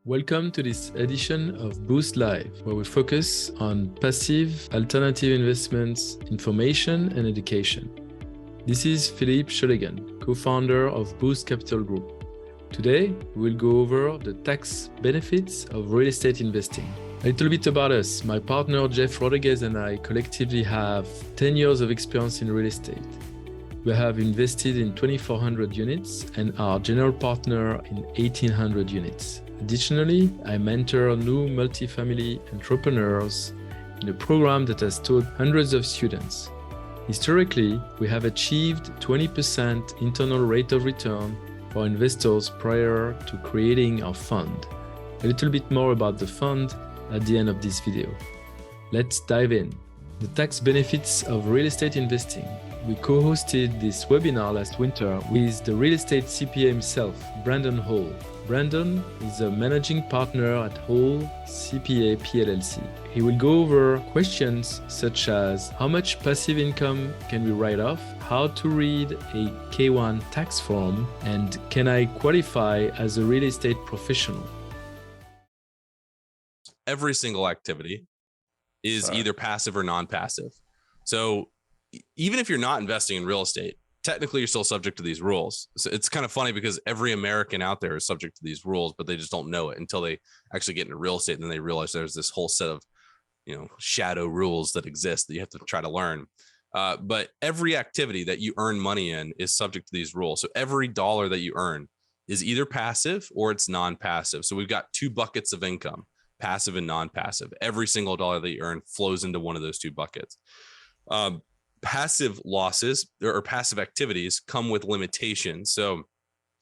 Welcome to this edition of Boost Live, where we focus on passive alternative investments, information, and education. This is Philippe Scholegan, co-founder of Boost Capital Group. Today, we will go over the tax benefits of real estate investing. A little bit about us. My partner Jeff Rodriguez and I collectively have 10 years of experience in real estate. We have invested in 2,400 units and are general partner in 1,800 units. Additionally, I mentor new multifamily entrepreneurs in a program that has taught hundreds of students. Historically, we have achieved 20% internal rate of return for investors prior to creating our fund. A little bit more about the fund at the end of this video. Let's dive in. The tax benefits of real estate investing. We co-hosted this webinar last winter with the real estate CPA himself, Brandon Hall. Brandon is a managing partner at Hall CPA PLLC. He will go over questions such as how much passive income can we write off, how to read a K1 tax form, and can I qualify as a real estate professional? Every single activity is either passive or non-passive. So even if you're not investing in real estate, technically you're still subject to these rules. So it's kind of funny because every American out there is subject to these rules, but they just don't know it until they actually get into real estate. And then they realize there's this whole set of, shadow rules that exist that you have to try to learn. But every activity that you earn money in is subject to these rules. So every dollar that you earn is either passive or it's non-passive. So we've got two buckets of income, passive and non-passive. Every single dollar that you earn flows into one of those two buckets. Passive losses or passive activities come with limitations. So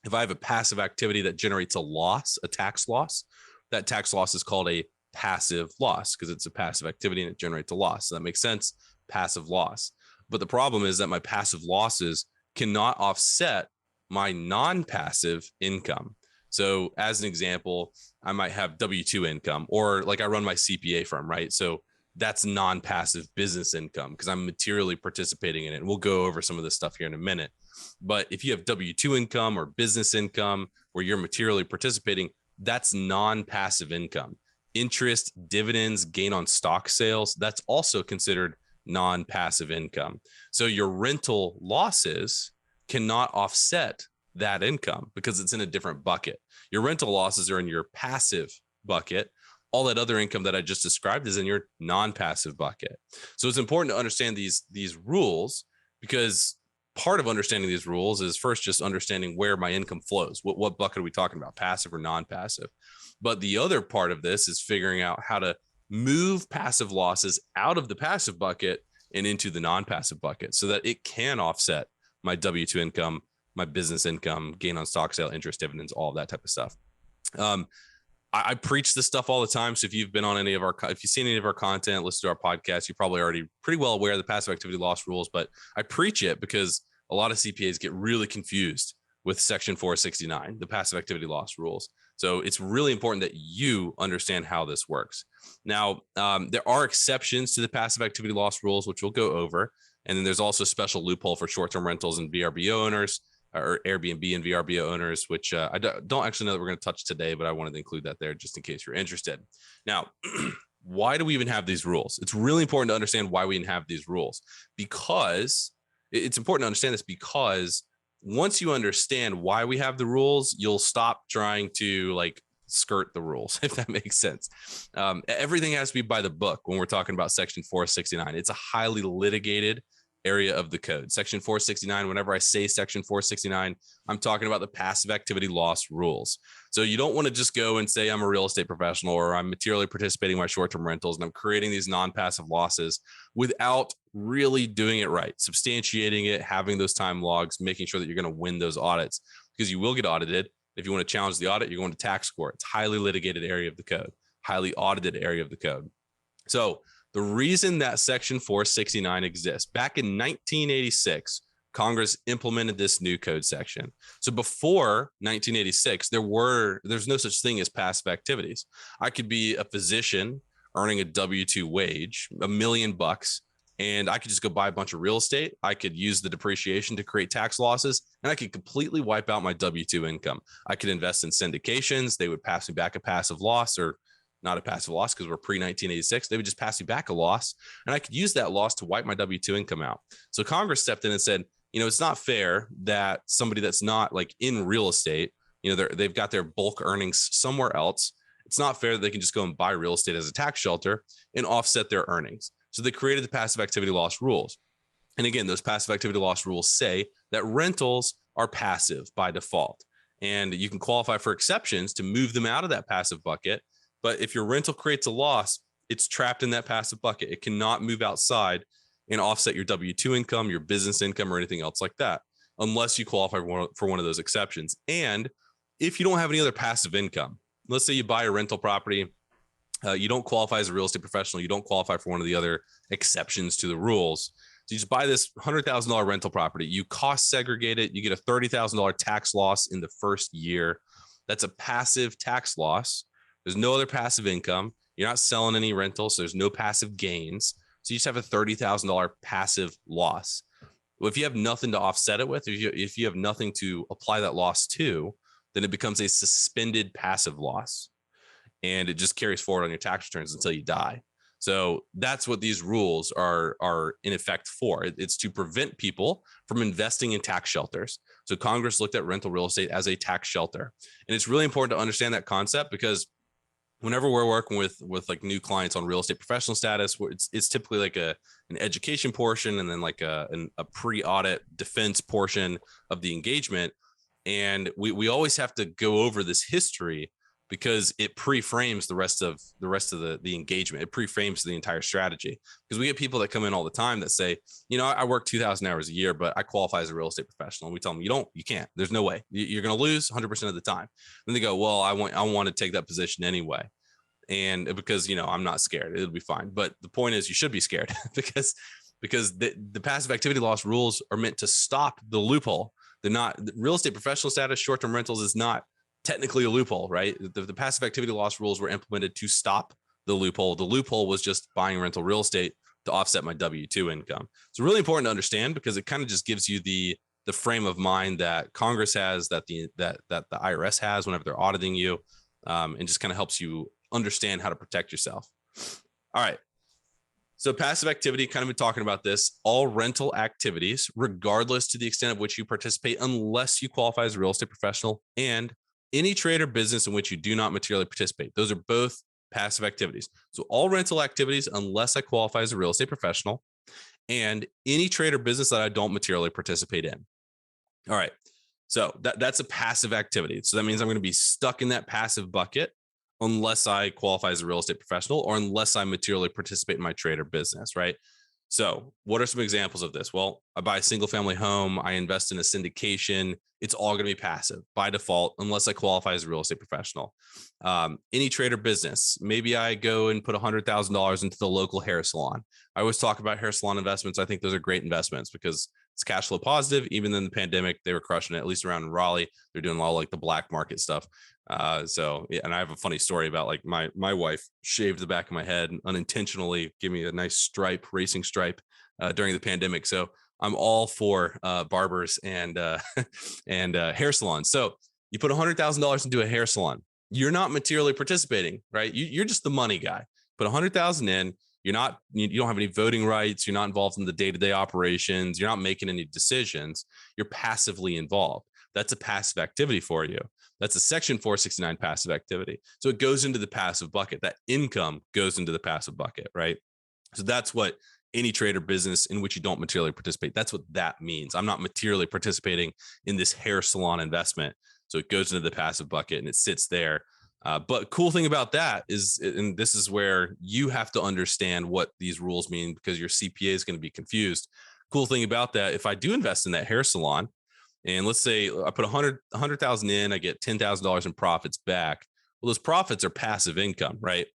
if I have a passive activity that generates a loss, a tax loss, that tax loss is called a passive loss because it's a passive activity and it generates a loss. So that makes sense, passive loss. But the problem is that my passive losses cannot offset my non-passive income. So as an example, I might have W-2 income, or like I run my CPA firm, right? So that's non-passive business income because I'm materially participating in it. And we'll go over some of this stuff here in a minute. But if you have W-2 income or business income where you're materially participating, that's non-passive income. Interest, dividends, gain on stock sales, that's also considered non-passive income. So your rental losses cannot offset that income because it's in a different bucket. Your rental losses are in your passive bucket. All that other income that I just described is in your non-passive bucket. So it's important to understand these rules because part of understanding these rules is first just understanding where my income flows. What bucket are we talking about, passive or non-passive? But the other part of this is figuring out how to move passive losses out of the passive bucket and into the non-passive bucket so that it can offset my W-2 income, my business income, gain on stock sale, interest, dividends, all of that type of stuff. I preach this stuff all the time. So if you've been on if you've seen any of our content, listen to our podcast, you're probably already pretty well aware of the passive activity loss rules, but I preach it because a lot of CPAs get really confused with Section 469, the passive activity loss rules. So it's really important that you understand how this works. Now, there are exceptions to the passive activity loss rules, which we'll go over. And then there's also a special loophole for short-term rentals and VRBO owners, or Airbnb and VRBO owners, which I don't actually know that we're going to touch today, but I wanted to include that there just in case you're interested. Now, why do we even have these rules? It's really important to understand why we even have these rules, because it's important to understand this because once you understand why we have the rules, you'll stop trying to skirt the rules, if that makes sense. Everything has to be by the book when we're talking about Section 469. It's a highly litigated area of the code. Section 469, whenever I say Section 469, I'm talking about the passive activity loss rules. So you don't want to just go and say I'm a real estate professional or I'm materially participating in my short-term rentals and I'm creating these non-passive losses without really doing it right, substantiating it, having those time logs, making sure that you're going to win those audits because you will get audited. If you want to challenge the audit, you're going to tax court. It's highly litigated area of the code, highly audited area of the code. So the reason that Section 469 exists, back in 1986, Congress implemented this new code section. So before 1986, there's no such thing as passive activities. I could be a physician earning a W-2 wage, $1 million, and I could just go buy a bunch of real estate. I could use the depreciation to create tax losses, and I could completely wipe out my W-2 income. I could invest in syndications. They would pass me back a passive loss, or not a passive loss because we're pre-1986. They would just pass me back a loss, and I could use that loss to wipe my W-2 income out. So Congress stepped in and said, it's not fair that somebody that's not like in real estate, they've got their bulk earnings somewhere else. It's not fair that they can just go and buy real estate as a tax shelter and offset their earnings. So they created the passive activity loss rules. And again, those passive activity loss rules say that rentals are passive by default. And you can qualify for exceptions to move them out of that passive bucket. But if your rental creates a loss, it's trapped in that passive bucket. It cannot move outside and offset your W-2 income, your business income, or anything else like that, unless you qualify for one of those exceptions. And if you don't have any other passive income, let's say you buy a rental property, you don't qualify as a real estate professional, you don't qualify for one of the other exceptions to the rules. So you just buy this $100,000 rental property, you cost segregate it, you get a $30,000 tax loss in the first year. That's a passive tax loss. There's no other passive income. You're not selling any rentals, so there's no passive gains. So you just have a $30,000 passive loss. Well, if you have nothing to offset it with, if you have nothing to apply that loss to, then it becomes a suspended passive loss, and it just carries forward on your tax returns until you die. So that's what these rules are in effect for. It's to prevent people from investing in tax shelters. So Congress looked at rental real estate as a tax shelter. And it's really important to understand that concept, because whenever we're working with like new clients on real estate professional status, it's typically like an education portion, and then like a pre-audit defense portion of the engagement. And we always have to go over this history, because it pre-frames the rest of the engagement. It pre-frames the entire strategy, because we get people that come in all the time that say, I work 2,000 hours a year, but I qualify as a real estate professional. And we tell them, you can't, there's no way, you're going to lose 100% of the time. And they go, well, I want to take that position anyway. And because, I'm not scared, it'll be fine. But the point is, you should be scared because the passive activity loss rules are meant to stop the loophole. They're not, real estate professional status, short-term rentals is not technically a loophole, right? The passive activity loss rules were implemented to stop the loophole. The loophole was just buying rental real estate to offset my W-2 income. It's really important to understand, because it kind of just gives you the frame of mind that Congress has, that the IRS has whenever they're auditing you, and just kind of helps you understand how to protect yourself. All right. So passive activity, kind of been talking about this, all rental activities, regardless to the extent of which you participate, unless you qualify as a real estate professional, and any trade or business in which you do not materially participate. Those are both passive activities. So all rental activities, unless I qualify as a real estate professional, and any trade or business that I don't materially participate in. All right. So that's a passive activity. So that means I'm going to be stuck in that passive bucket unless I qualify as a real estate professional, or unless I materially participate in my trade or business, right? So what are some examples of this? Well, I buy a single family home, I invest in a syndication. It's all going to be passive by default, unless I qualify as a real estate professional. Any trade or business, maybe I go and put $100,000 into the local hair salon. I always talk about hair salon investments. I think those are great investments because it's cash flow positive. Even in the pandemic, they were crushing it, at least around Raleigh. They're doing a lot of like the black market stuff. So yeah, and I have a funny story about like my wife shaved the back of my head and unintentionally gave me a nice racing stripe during the pandemic. So I'm all for barbers and hair salons. So you put $100,000 into a hair salon, you're not materially participating, right? You're just the money guy. Put $100,000 in. You don't have any voting rights. You're not involved in the day-to-day operations. You're not making any decisions. You're passively involved. That's a passive activity for you. That's a Section 469 passive activity. So it goes into the passive bucket. That income goes into the passive bucket, right? So that's what any trade or business in which you don't materially participate, that's what that means. I'm not materially participating in this hair salon investment. So it goes into the passive bucket and it sits there. But cool thing about that is, and this is where you have to understand what these rules mean, because your CPA is going to be confused. Cool thing about that, if I do invest in that hair salon, and let's say I put 100,000 in, I get $10,000 in profits back. Well, those profits are passive income, right?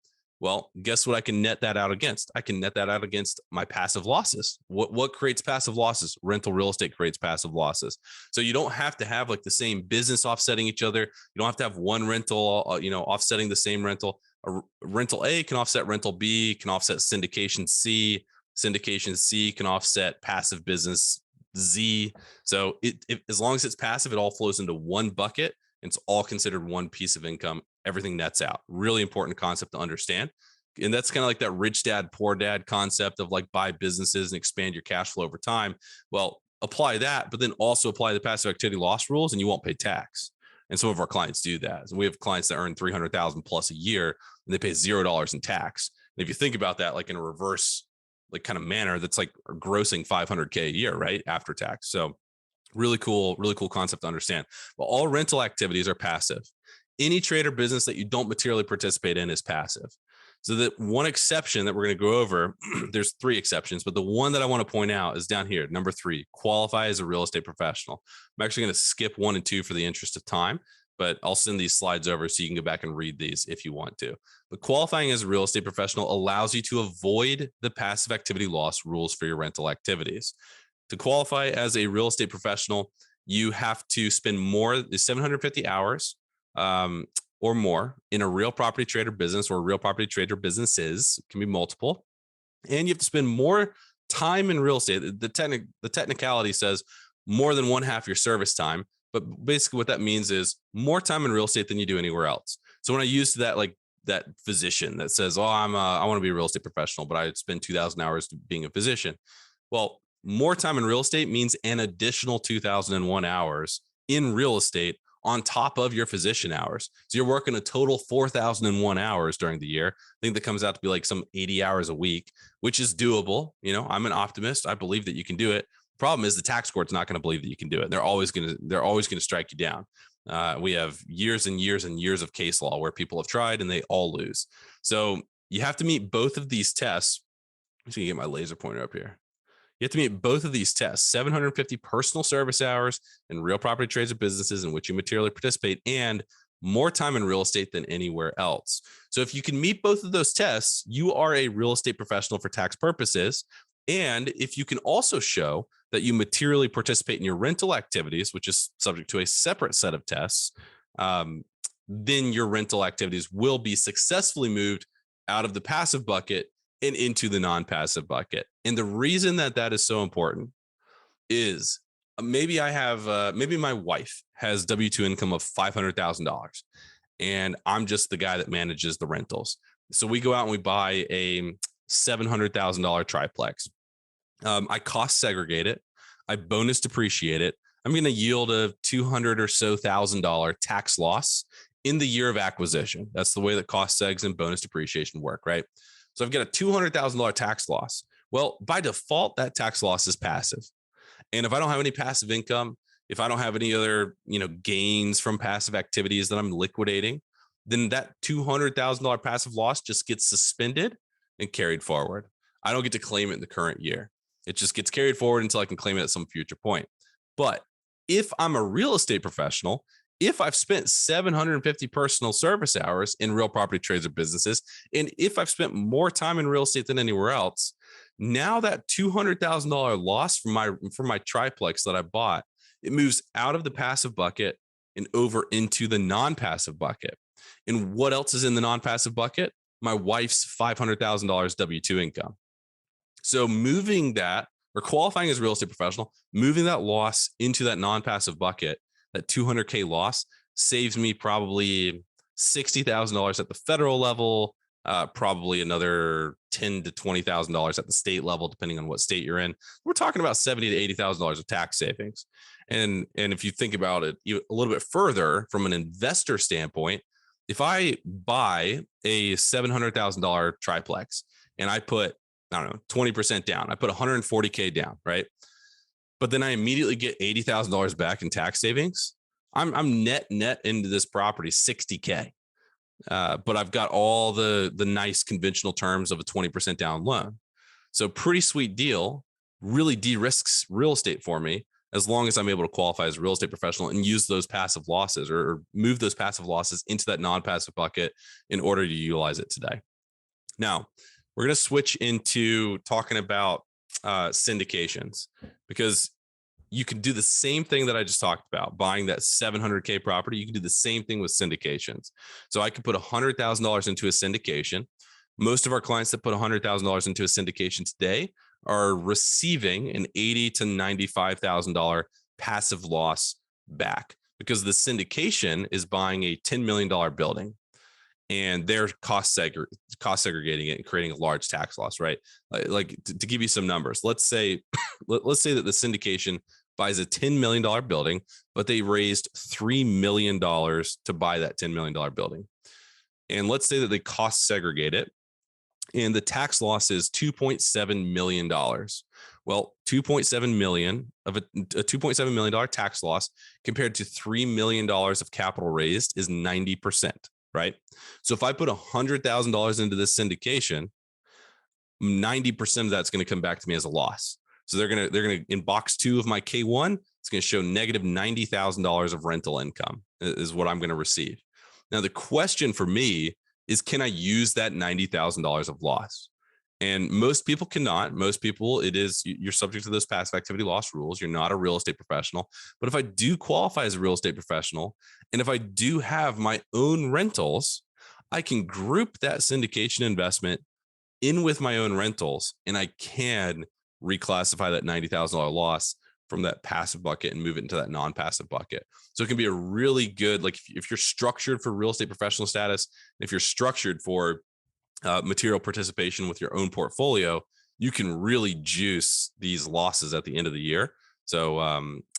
Well, guess what I can net that out against? I can net that out against my passive losses. What creates passive losses? Rental real estate creates passive losses. So you don't have to have like the same business offsetting each other. You don't have to have one rental, offsetting the same rental. Rental A can offset rental B, can offset syndication C. Syndication C can offset passive business Z. So as long as it's passive, it all flows into one bucket. And it's all considered one piece of income. Everything nets out. Really important concept to understand. And that's kind of like that rich dad, poor dad concept of like buy businesses and expand your cash flow over time. Well, apply that, but then also apply the passive activity loss rules and you won't pay tax. And some of our clients do that. So we have clients that earn 300,000 plus a year and they pay $0 in tax. And if you think about that, like in a reverse, like kind of manner, that's like grossing 500K a year, right? After tax. So really cool concept to understand. But all rental activities are passive. Any trade or business that you don't materially participate in is passive. So that one exception that we're going to go over, there's 3 exceptions, but the one that I want to point out is down here, number 3, qualify as a real estate professional. I'm actually going to skip 1 and 2 for the interest of time, but I'll send these slides over so you can go back and read these if you want to. But qualifying as a real estate professional allows you to avoid the passive activity loss rules for your rental activities. To qualify as a real estate professional, you have to spend more than 750 hours or more in a real property trade or business, or real property trade or businesses. It can be multiple. And you have to spend more time in real estate. The technicality says more than 1/2 your service time. But basically what that means is more time in real estate than you do anywhere else. So when I use that, like that physician that says, oh, I want to be a real estate professional, but I spend 2,000 hours being a physician. Well, more time in real estate means an additional 2,001 hours in real estate on top of your physician hours. So you're working a total 4,001 hours during the year. I think that comes out to be like some 80 hours a week, which is doable. You know, I'm an optimist. I believe that you can do it. Problem is the tax court's not going to believe that you can do it. They're always going to strike you down. We have years and years and years of case law where people have tried and they all lose. So you have to meet both of these tests. I'm just going to get my laser pointer up here. You have to meet both of these tests: 750 personal service hours in real property trades or businesses in which you materially participate, and more time in real estate than anywhere else. So if you can meet both of those tests, you are a real estate professional for tax purposes. And if you can also show that you materially participate in your rental activities, which is subject to a separate set of tests, then your rental activities will be successfully moved out of the passive bucket and into the non-passive bucket. And the reason that that is so important is maybe my wife has W-2 income of $500,000 and I'm just the guy that manages the rentals. So we go out and we buy a $700,000 triplex. I cost segregate it. I bonus depreciate it. I'm going to yield a $200,000 or so tax loss in the year of acquisition. That's the way that cost segs and bonus depreciation work, right? So I've got a $200,000 tax loss. Well, by default, that tax loss is passive. And if I don't have any passive income, if I don't have any other, gains from passive activities that I'm liquidating, then that $200,000 passive loss just gets suspended and carried forward. I don't get to claim it in the current year. It just gets carried forward until I can claim it at some future point. But if I'm a real estate professional, if I've spent 750 personal service hours in real property trades or businesses, and if I've spent more time in real estate than anywhere else, now that $200,000 loss from my triplex that I bought, it moves out of the passive bucket and over into the non-passive bucket. And what else is in the non-passive bucket? My wife's $500,000 W-2 income. So moving that, or qualifying as a real estate professional, moving that loss into that non-passive bucket, that $200K loss saves me probably $60,000 at the federal level, probably another $10,000 to $20,000 at the state level, depending on what state you're in. We're talking about $70,000 to $80,000 of tax savings. And if you think about it a little bit further from an investor standpoint, if I buy a $700,000 triplex and I put, 20% down, I put $140K down, right? But then I immediately get $80,000 back in tax savings. I'm net into this property $60K. But I've got all the nice conventional terms of a 20% down loan. So pretty sweet deal, really de-risks real estate for me, as long as I'm able to qualify as a real estate professional and use those passive losses or move those passive losses into that non-passive bucket in order to utilize it today. Now, we're going to switch into talking about syndications, because you can do the same thing that I just talked about, buying that $700K property. You can do the same thing with syndications. So I could put $100,000 into a syndication. Most of our clients that put $100,000 into a syndication today are receiving an $80,000 to $95,000 passive loss back because the syndication is buying a $10 million building and they're cost segregating it and creating a large tax loss, right? Like to give you some numbers, let's say let's say that the syndication buys a $10 million building, but they raised $3 million to buy that $10 million building. And let's say that they cost segregate it and the tax loss is $2.7 million. Well, 2.7 million of a $2.7 million tax loss compared to $3 million of capital raised is 90%, right? So if I put $100,000 into this syndication, 90% of that's going to come back to me as a loss. So they're going to in box 2 of my K1, it's going to show negative $90,000 of rental income is what I'm going to receive. Now, the question for me is, can I use that $90,000 of loss? And most people cannot. Most people, you're subject to those passive activity loss rules. You're not a real estate professional. But if I do qualify as a real estate professional, and if I do have my own rentals, I can group that syndication investment in with my own rentals, and I can reclassify that $90,000 loss from that passive bucket and move it into that non-passive bucket. So it can be a really good, like if you're structured for real estate professional status, if you're structured for material participation with your own portfolio, you can really juice these losses at the end of the year. So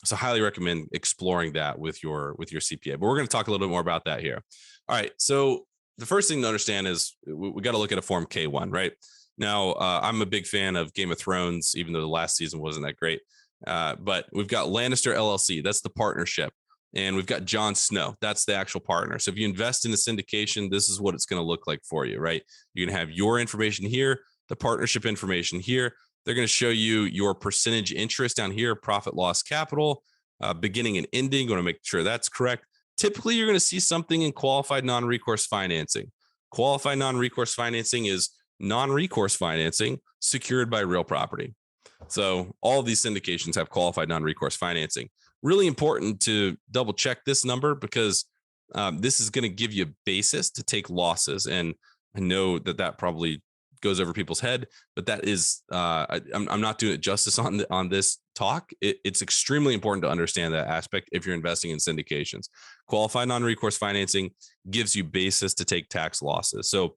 highly recommend exploring that with your CPA. But we're going to talk a little bit more about that here. All right. So the first thing to understand is we got to look at a Form K1, right? Now, I'm a big fan of Game of Thrones, even though the last season wasn't that great. But we've got Lannister LLC. That's the partnership. And we've got Jon Snow. That's the actual partner. So if you invest in a syndication, this is what it's going to look like for you, right? You're going to have your information here, the partnership information here. They're going to show you your percentage interest down here, profit, loss, capital, beginning and ending. You want to make sure that's correct. Typically, you're going to see something in qualified non-recourse financing. Qualified non-recourse financing is non-recourse financing secured by real property. So all of these syndications have qualified non-recourse financing. Really important to double check this number because this is going to give you a basis to take losses. And I know that probably goes over people's head, but that is, I'm not doing it justice on this talk. It's extremely important to understand that aspect if you're investing in syndications. Qualified non-recourse financing gives you basis to take tax losses. So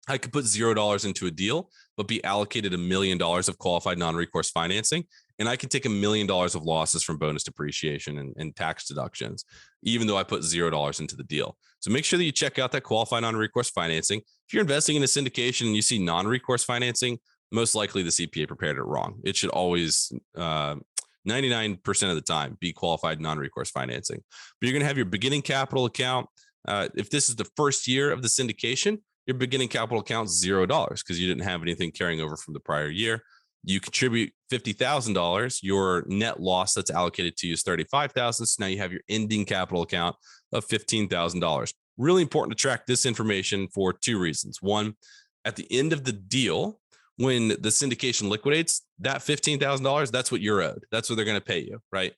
I could put $0 into a deal, but be allocated $1 million of qualified non-recourse financing. And I can take $1 million of losses from bonus depreciation and tax deductions, even though I put $0 into the deal. So make sure that you check out that qualified non-recourse financing. If you're investing in a syndication and you see non-recourse financing, most likely the CPA prepared it wrong. It should always, 99% of the time, be qualified non-recourse financing. But you're going to have your beginning capital account. If this is the first year of the syndication, your beginning capital account is $0 because you didn't have anything carrying over from the prior year. You contribute $50,000. Your net loss that's allocated to you is $35,000. So now you have your ending capital account of $15,000. Really important to track this information for 2 reasons. One, at the end of the deal, when the syndication liquidates, that $15,000, that's what you're owed. That's what they're going to pay you, right?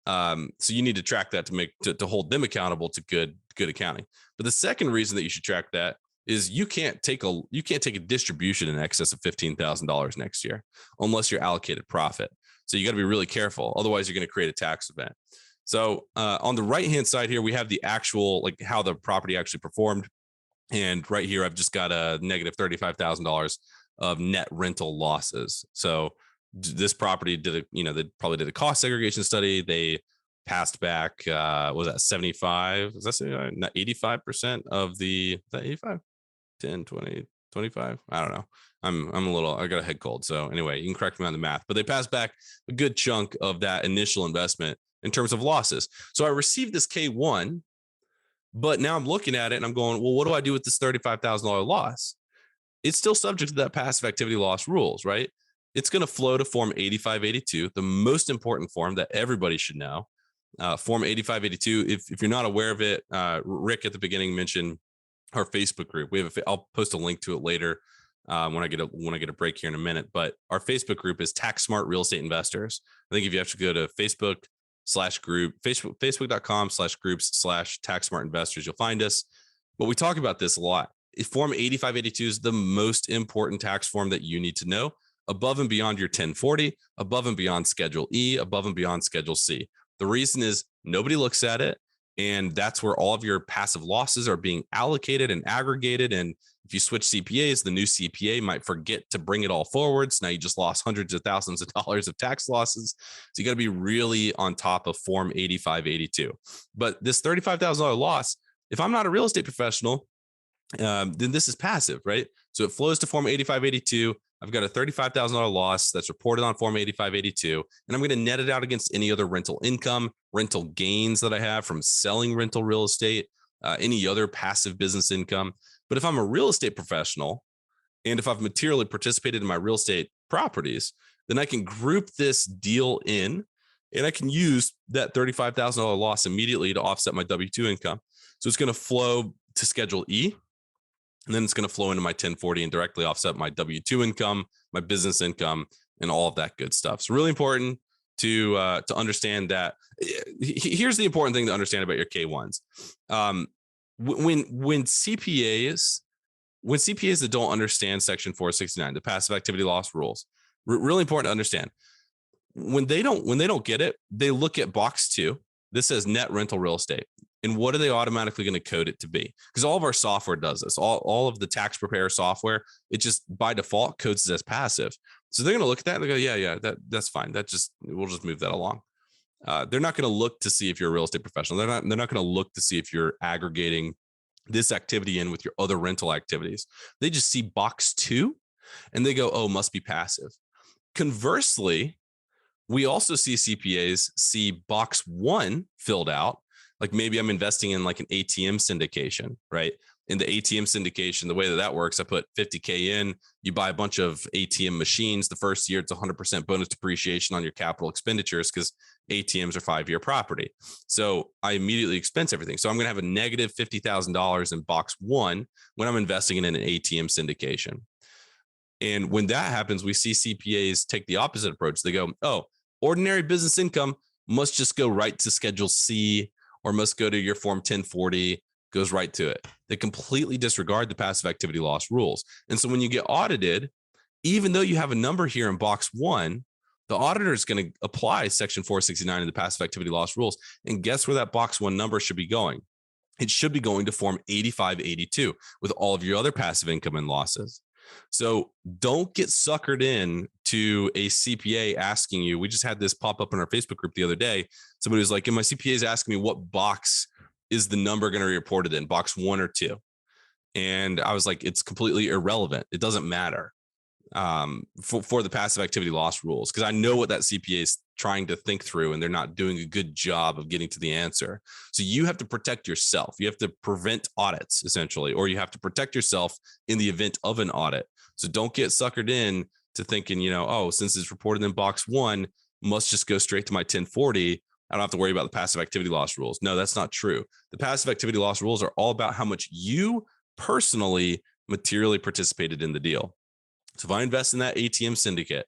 So you need to track that to hold them accountable to good accounting. But the second reason that you should track that is you can't take a distribution in excess of $15,000 next year unless you're allocated profit. So you got to be really careful. Otherwise, you're going to create a tax event. So on the right-hand side here, we have the actual, like how the property actually performed. And right here, I've just got a negative $35,000 of net rental losses. So this property they probably did a cost segregation study. They passed back, was that 75? Is that 75? Not 85% of the, is that 85? 10, 20, 25. I don't know. I got a head cold. So anyway, you can correct me on the math, but they passed back a good chunk of that initial investment in terms of losses. So I received this K1, but now I'm looking at it and I'm going, well, what do I do with this $35,000 loss? It's still subject to that passive activity loss rules, right? It's going to flow to Form 8582, the most important form that everybody should know. Form 8582, if you're not aware of it, Rick at the beginning mentioned our Facebook group. I'll post a link to it later when I get a break here in a minute. But our Facebook group is Tax Smart Real Estate Investors. I think if you have to go to Facebook.com/groups/Tax Smart Investors, you'll find us. But we talk about this a lot. Form 8582 is the most important tax form that you need to know above and beyond your 1040, above and beyond Schedule E, above and beyond Schedule C. The reason is nobody looks at it, and that's where all of your passive losses are being allocated and aggregated. And if you switch CPAs, the new CPA might forget to bring it all forward. So now you just lost hundreds of thousands of dollars of tax losses. So you got to be really on top of Form 8582. But this $35,000 loss, if I'm not a real estate professional, then this is passive, right? So it flows to Form 8582. I've got a $35,000 loss that's reported on Form 8582, and I'm going to net it out against any other rental income, rental gains that I have from selling rental real estate, any other passive business income. But if I'm a real estate professional, and if I've materially participated in my real estate properties, then I can group this deal in, and I can use that $35,000 loss immediately to offset my W-2 income. So it's going to flow to Schedule E, and then it's going to flow into my 1040 and directly offset my W-2 income, my business income, and all of that good stuff. It's really important to understand that. Here's the important thing to understand about your K1s. When CPAs that don't understand Section 469, the passive activity loss rules, really important to understand. When they don't get it, they look at box 2. This says net rental real estate. And what are they automatically going to code it to be? Because all of our software does this. All of the tax preparer software, it just by default codes it as passive. So they're going to look at that and they go, yeah, that's fine. We'll just move that along. They're not going to look to see if you're a real estate professional. They're not going to look to see if you're aggregating this activity in with your other rental activities. They just see box 2 and they go, oh, must be passive. Conversely, we also see CPAs see box 1 filled out. Like maybe I'm investing in like an ATM syndication, right? In the ATM syndication, the way that works, I put 50K in, you buy a bunch of ATM machines. The first year, it's 100% bonus depreciation on your capital expenditures because ATMs are 5-year property. So I immediately expense everything. So I'm going to have a negative $50,000 in box 1 when I'm investing in an ATM syndication. And when that happens, we see CPAs take the opposite approach. They go, oh, ordinary business income must just go right to Schedule C or must go to your Form 1040, goes right to it. They completely disregard the passive activity loss rules. And so when you get audited, even though you have a number here in box 1, the auditor is going to apply Section 469 of the passive activity loss rules. And guess where that box 1 number should be going? It should be going to Form 8582 with all of your other passive income and losses. So don't get suckered in to a CPA asking you. We just had this pop up in our Facebook group the other day. Somebody was like, and my CPA is asking me what box is the number going to be reported in, box 1 or 2? And I was like, it's completely irrelevant. It doesn't matter for the passive activity loss rules, because I know what that CPA is trying to think through, and they're not doing a good job of getting to the answer. So you have to protect yourself. You have to prevent audits, essentially, or you have to protect yourself in the event of an audit. So don't get suckered in to thinking, oh, since it's reported in box 1, must just go straight to my 1040. I don't have to worry about the passive activity loss rules. No, that's not true. The passive activity loss rules are all about how much you personally materially participated in the deal. So if I invest in that ATM syndicate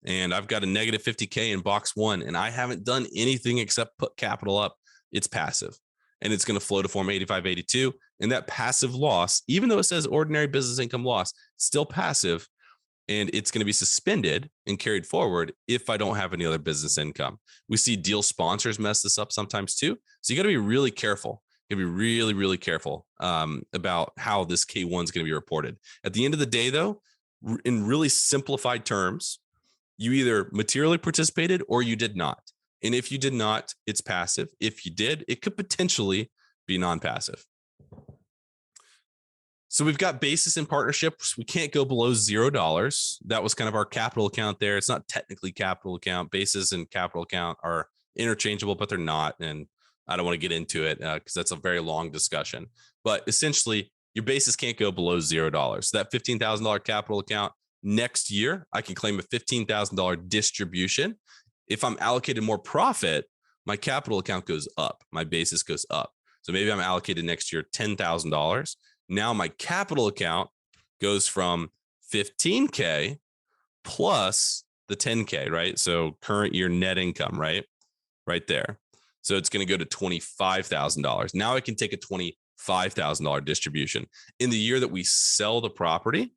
and I've got a negative 50K in box 1 and I haven't done anything except put capital up, it's passive. And it's going to flow to Form 8582. And that passive loss, even though it says ordinary business income loss, still passive. And it's going to be suspended and carried forward if I don't have any other business income. We see deal sponsors mess this up sometimes too. So you got to be really careful. You got to be really, really careful about how this K1 is going to be reported. At the end of the day, though, in really simplified terms, you either materially participated or you did not. And if you did not, it's passive. If you did, it could potentially be non-passive. So we've got basis in partnerships. We can't go below $0. That was kind of our capital account there. It's not technically capital account. Basis and capital account are interchangeable, but they're not. And I don't want to get into it because that's a very long discussion. But essentially, your basis can't go below $0. So that $15,000 capital account, next year, I can claim a $15,000 distribution. If I'm allocated more profit, my capital account goes up. My basis goes up. So maybe I'm allocated next year $10,000. Now my capital account goes from 15K plus the 10K, right? So current year net income, right there. So it's going to go to $25,000. Now I can take a $25,000 distribution. In the year that we sell the property,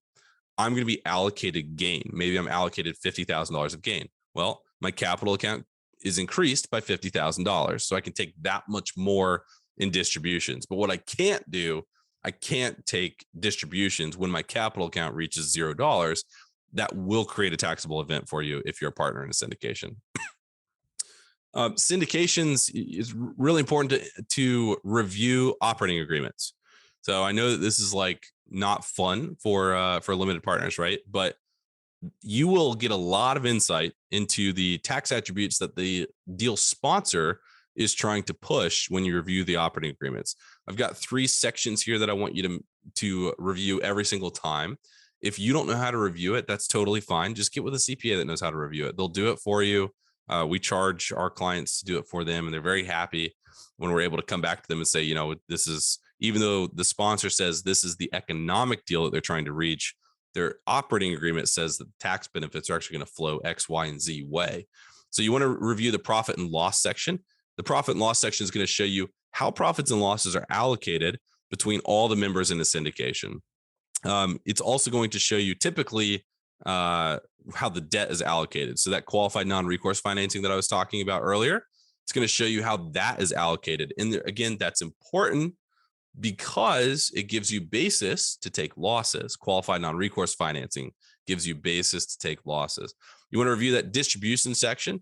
I'm going to be allocated gain. Maybe I'm allocated $50,000 of gain. Well, my capital account is increased by $50,000. So I can take that much more in distributions. But what I can't do, I can't take distributions when my capital account reaches $0. That will create a taxable event for you if you're a partner in a syndication. Syndications is really important to review operating agreements. So I know that this is like not fun for limited partners, right? But you will get a lot of insight into the tax attributes that the deal sponsor is trying to push when you review the operating agreements. I've got 3 sections here that I want you to review every single time. If you don't know how to review it, that's totally fine. Just get with a CPA that knows how to review it. They'll do it for you. We charge our clients to do it for them, and they're very happy when we're able to come back to them and say, this is, even though the sponsor says this is the economic deal that they're trying to reach, their operating agreement says that tax benefits are actually going to flow X, Y, and Z way. So you want to review the profit and loss section. The profit and loss section is going to show you how profits and losses are allocated between all the members in the syndication. It's also going to show you typically how the debt is allocated. So that qualified non-recourse financing that I was talking about earlier, it's going to show you how that is allocated. And there, again, that's important because it gives you basis to take losses. Qualified non-recourse financing gives you basis to take losses. You want to review that distribution section.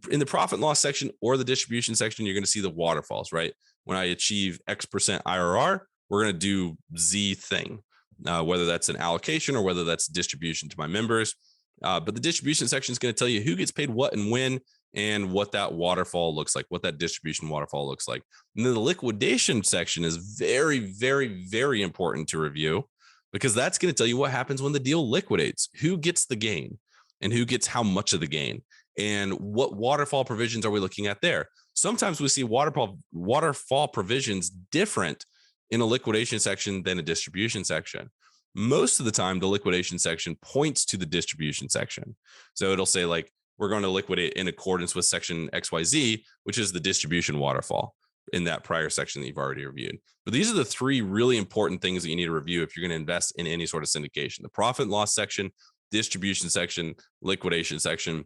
In the profit and loss section or the distribution section, you're going to see the waterfalls, right? When I achieve X% IRR, we're going to do Z thing, whether that's an allocation or whether that's distribution to my members. But the distribution section is going to tell you who gets paid what and when, and what that waterfall looks like, what that distribution waterfall looks like. And then the liquidation section is very, very, very important to review, because that's going to tell you what happens when the deal liquidates, who gets the gain and who gets how much of the gain, and what waterfall provisions are we looking at there. Sometimes we see waterfall provisions different in a liquidation section than a distribution section. Most of the time, the liquidation section points to the distribution section. So it'll say like, we're going to liquidate in accordance with section XYZ, which is the distribution waterfall in that prior section that you've already reviewed. But these are the 3 really important things that you need to review if you're going to invest in any sort of syndication: the profit and loss section, distribution section, liquidation section.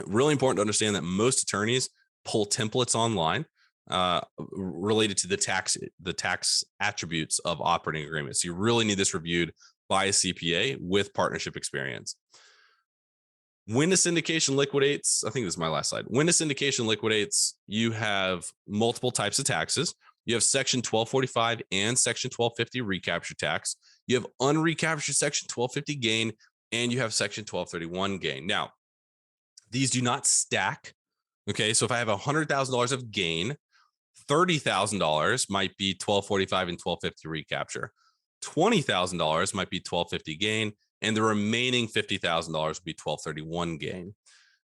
Really important to understand that most attorneys pull templates online related to the tax attributes of operating agreements. So you really need this reviewed by a CPA with partnership experience. When a syndication liquidates, I think this is my last slide. When a syndication liquidates, you have multiple types of taxes. You have section 1245 and section 1250 recapture tax. You have unrecaptured section 1250 gain, and you have section 1231 gain. Now, these do not stack. Okay, so if I have $100,000 of gain, $30,000 might be 1245 and 1250 recapture. $20,000 might be 1250 gain, and the remaining $50,000 would be 1231 gain.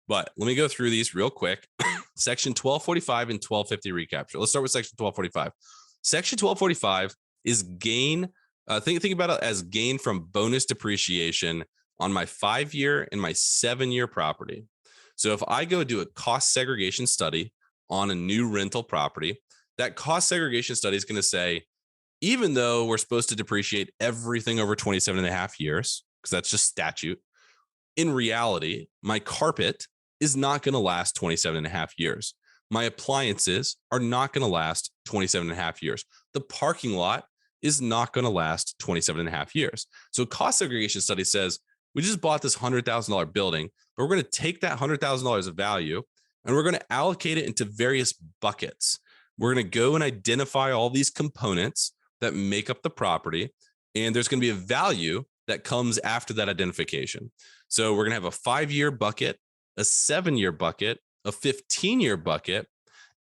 But let me go through these real quick. Section 1245 and 1250 recapture. Let's start with section 1245. Section 1245 is gain. Think about it as gain from bonus depreciation on my 5-year and my 7-year property. So if I go do a cost segregation study on a new rental property, that cost segregation study is going to say, even though we're supposed to depreciate everything over 27 and a half years, because that's just statute, in reality, my carpet is not going to last 27 and a half years. My appliances are not going to last 27 and a half years. The parking lot is not going to last 27 and a half years. So cost segregation study says, we just bought this $100,000 building, but we're going to take that $100,000 of value and we're going to allocate it into various buckets. We're going to go and identify all these components that make up the property, and there's going to be a value that comes after that identification. So we're going to have a 5-year bucket, a 7-year bucket, a 15-year bucket,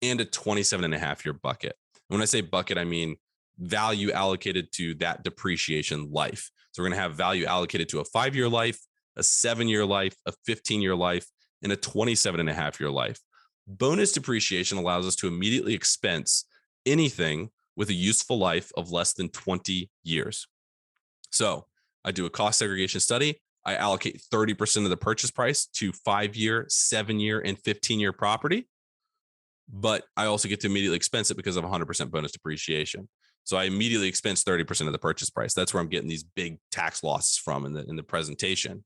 and a 27.5-year bucket. And when I say bucket, I mean value allocated to that depreciation life. So we're going to have value allocated to a 5-year life, a 7-year life, a 15-year life, and a 27.5-year life. Bonus depreciation allows us to immediately expense anything with a useful life of less than 20 years. So I do a cost segregation study. I allocate 30% of the purchase price to 5-year, 7-year, and 15-year property. But I also get to immediately expense it because of 100% bonus depreciation. So I immediately expense 30% of the purchase price. That's where I'm getting these big tax losses from in the presentation.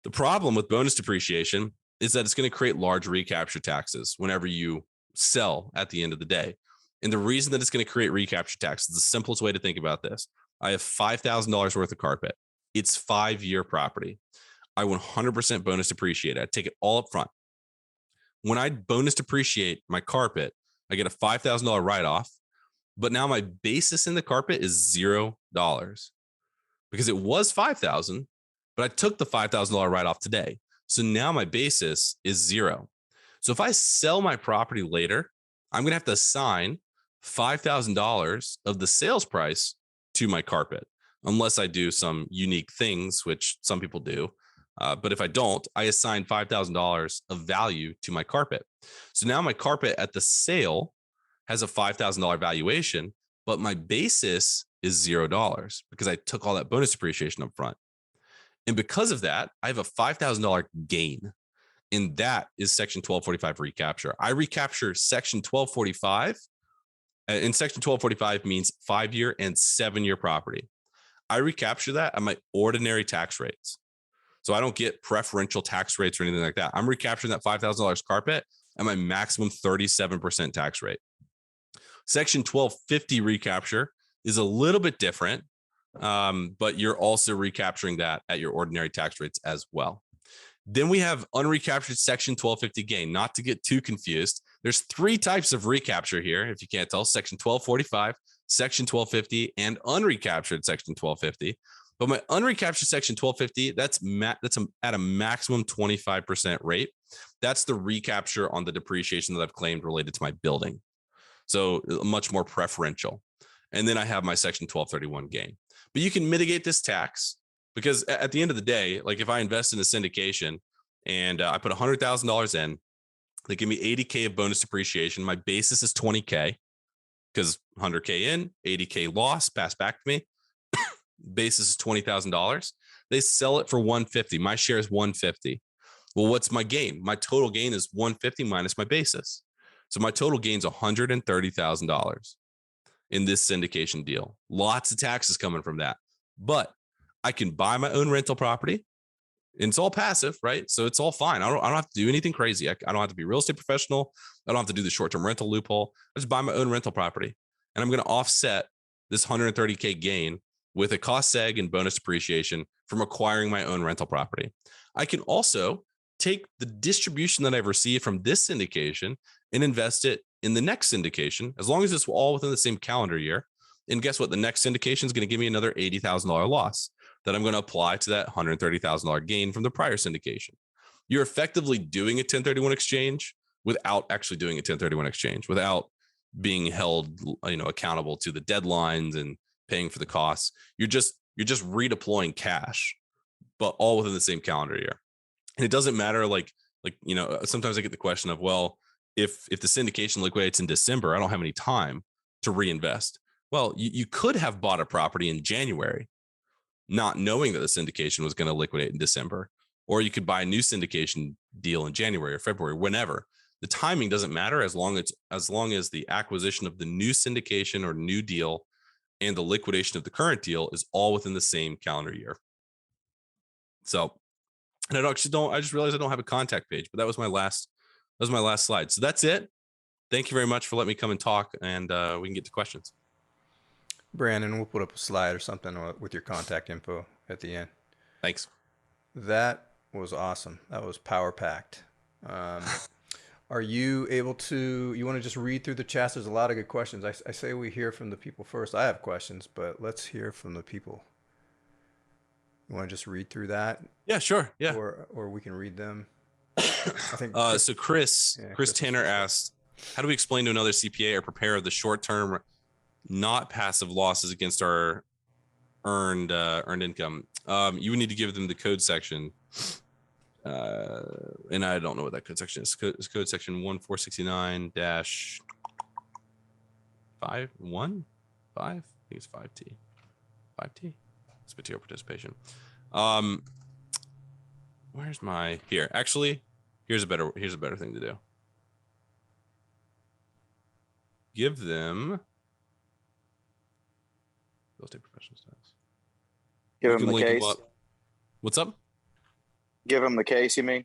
The problem with bonus depreciation is that it's going to create large recapture taxes whenever you sell at the end of the day. And the reason that it's going to create recapture taxes, the simplest way to think about this, I have $5,000 worth of carpet. It's 5-year property. I 100% bonus depreciate it. I take it all up front. When I bonus depreciate my carpet, I get a $5,000 write-off, but now my basis in the carpet is $0 because it was $5,000, but I took the $5,000 write-off today. So now my basis is 0. So if I sell my property later, I'm going to have to assign $5,000 of the sales price to my carpet, unless I do some unique things, which some people do. But if I don't, I assign $5,000 of value to my carpet. So now my carpet at the sale has a $5,000 valuation, but my basis is $0 because I took all that bonus depreciation up front. And because of that, I have a $5,000 gain. And that is Section 1245 recapture. I recapture Section 1245. And Section 1245 means 5-year and 7-year property. I recapture that at my ordinary tax rates. So I don't get preferential tax rates or anything like that. I'm recapturing that $5,000 carpet at my maximum 37% tax rate. Section 1250 recapture is a little bit different, but you're also recapturing that at your ordinary tax rates as well. Then we have unrecaptured Section 1250 gain. Not to get too confused, there's 3 types of recapture here, if you can't tell: Section 1245, Section 1250, and unrecaptured Section 1250. But my unrecaptured Section 1250, that's at a maximum 25% rate. That's the recapture on the depreciation that I've claimed related to my building. So much more preferential. And then I have my Section 1231 gain. But you can mitigate this tax because at the end of the day, like if I invest in a syndication and I put $100,000 in, they give me $80K of bonus depreciation. My basis is $20K because $100K in, $80K loss, passed back to me. Basis is $20,000. They sell it for $150. My share is $150. Well, what's my gain? My total gain is $150 minus my basis. So my total gain is $130,000 in this syndication deal. Lots of taxes coming from that. But I can buy my own rental property. And it's all passive, right? So it's all fine. I don't have to do anything crazy. I don't have to be a real estate professional. I don't have to do the short-term rental loophole. I just buy my own rental property. And I'm going to offset this $130K gain with a cost seg and bonus depreciation from acquiring my own rental property. I can also take the distribution that I've received from this syndication and invest it in the next syndication, as long as it's all within the same calendar year. And guess what? The next syndication is going to give me another $80,000 loss that I'm going to apply to that $130,000 gain from the prior syndication. You're effectively doing a 1031 exchange without actually doing a 1031 exchange, without being held, accountable to the deadlines and paying for the costs. You're just redeploying cash, but all within the same calendar year. And it doesn't matter. Sometimes I get the question of, well, if the syndication liquidates in December, I don't have any time to reinvest. Well, you could have bought a property in January, not knowing that the syndication was going to liquidate in December, or you could buy a new syndication deal in January or February, whenever. The timing doesn't matter as long as the acquisition of the new syndication or new deal and the liquidation of the current deal is all within the same calendar year. So, and I just realized I don't have a contact page, but that was my last slide. So that's it. Thank you very much for letting me come and talk, and we can get to questions. Brandon, we'll put up a slide or something with your contact info at the end. Thanks. That was awesome. That was power packed. Are you able to, you want to just read through the chats? There's a lot of good questions. I say we hear from the people first. I have questions, but let's hear from the people. You want to just read through that? Yeah, sure. Yeah. Or we can read them. I think Chris Tanner asked, how do we explain to another CPA or prepare the short-term, not passive losses against our earned income? You would need to give them the code section. And I don't know what that code section is. It's code section 1469-515. I think it's 5T. 5T. It's material participation. Where's my here? Actually, here's a better thing to do. Give them real estate professional status. Give You him can the link him case. up. What's up? Give him the case, you mean?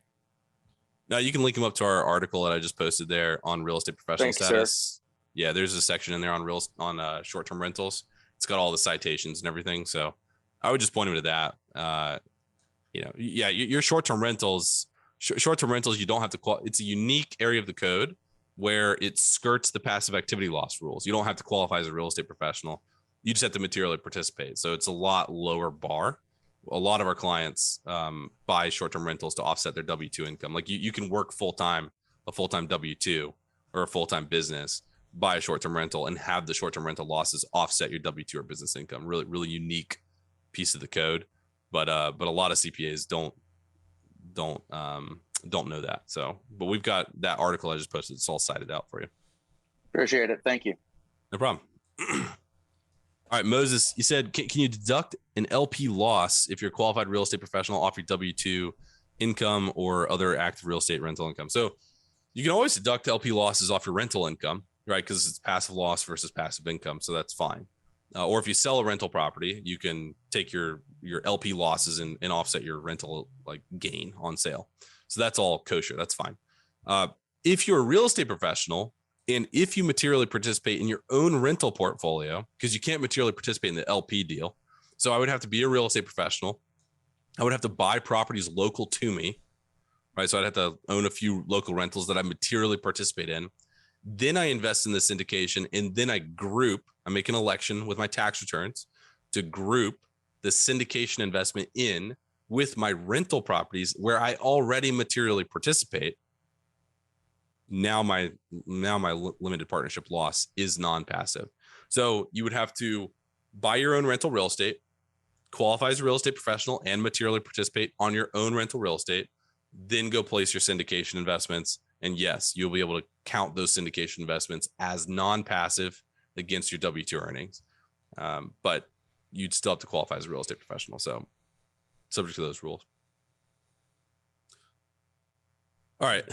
No, you can link him up to our article that I just posted there on real estate professional Thank you, status. Yeah, there's a section in there on short-term rentals. It's got all the citations and everything. So I would just point him to that. Your short-term rentals, you don't have to it's a unique area of the code where it skirts the passive activity loss rules. You don't have to qualify as a real estate professional. You just have to materially participate. So it's a lot lower bar. A lot of our clients buy short-term rentals to offset their W-2 income. Like you can work a full-time W-2 or a full-time business, buy a short-term rental and have the short-term rental losses offset your W-2 or business income. Really, really unique piece of the code. But a lot of CPAs don't know that. So, but we've got that article I just posted. It's all cited out for you. Appreciate it. Thank you. No problem. All right, Moses, you said, can you deduct an LP loss if you're a qualified real estate professional off your W-2 income or other active real estate rental income? So you can always deduct LP losses off your rental income, right? Because it's passive loss versus passive income. So that's fine. Or if you sell a rental property, you can take your LP losses and offset your rental like gain on sale. So that's all kosher. That's fine. If you're a real estate professional, and if you materially participate in your own rental portfolio, because you can't materially participate in the LP deal. So I would have to be a real estate professional. I would have to buy properties local to me, right? So I'd have to own a few local rentals that I materially participate in. Then I invest in the syndication, and then I make an election with my tax returns to group the syndication investment in with my rental properties where I already materially participate. Now my limited partnership loss is non-passive. So you would have to buy your own rental real estate, qualify as a real estate professional, and materially participate on your own rental real estate, then go place your syndication investments. And yes, you'll be able to count those syndication investments as non-passive against your W-2 earnings. But you'd still have to qualify as a real estate professional. So subject to those rules. All right,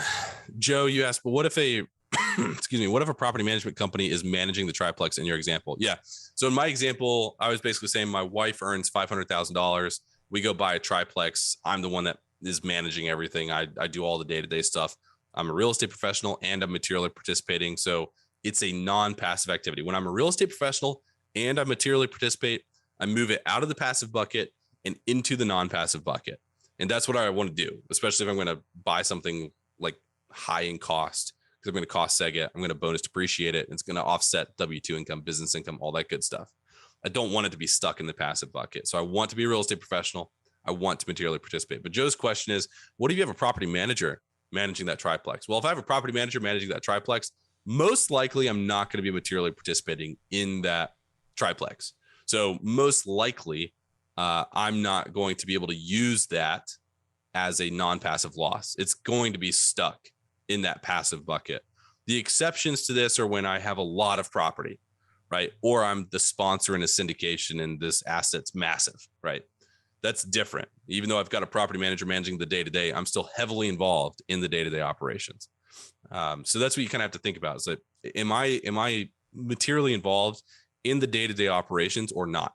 Joe, you asked, but what if what if a property management company is managing the triplex in your example? Yeah. So in my example, I was basically saying my wife earns $500,000. We go buy a triplex. I'm the one that is managing everything. I do all the day-to-day stuff. I'm a real estate professional and I'm materially participating. So it's a non-passive activity. When I'm a real estate professional and I materially participate, I move it out of the passive bucket and into the non-passive bucket. And that's what I want to do, especially if I'm going to buy something like high in cost, because I'm going to cost seg it. I'm going to bonus depreciate it. And it's going to offset W-2 income, business income, all that good stuff. I don't want it to be stuck in the passive bucket. So I want to be a real estate professional. I want to materially participate. But Joe's question is, what if you have a property manager managing that triplex? Well, if I have a property manager managing that triplex, most likely I'm not going to be materially participating in that triplex. So most likely I'm not going to be able to use that as a non-passive loss. It's going to be stuck in that passive bucket. The exceptions to this are when I have a lot of property, right? Or I'm the sponsor in a syndication and this asset's massive, right? That's different. Even though I've got a property manager managing the day-to-day, I'm still heavily involved in the day-to-day operations. So that's what you kind of have to think about. Is that am I materially involved in the day-to-day operations or not?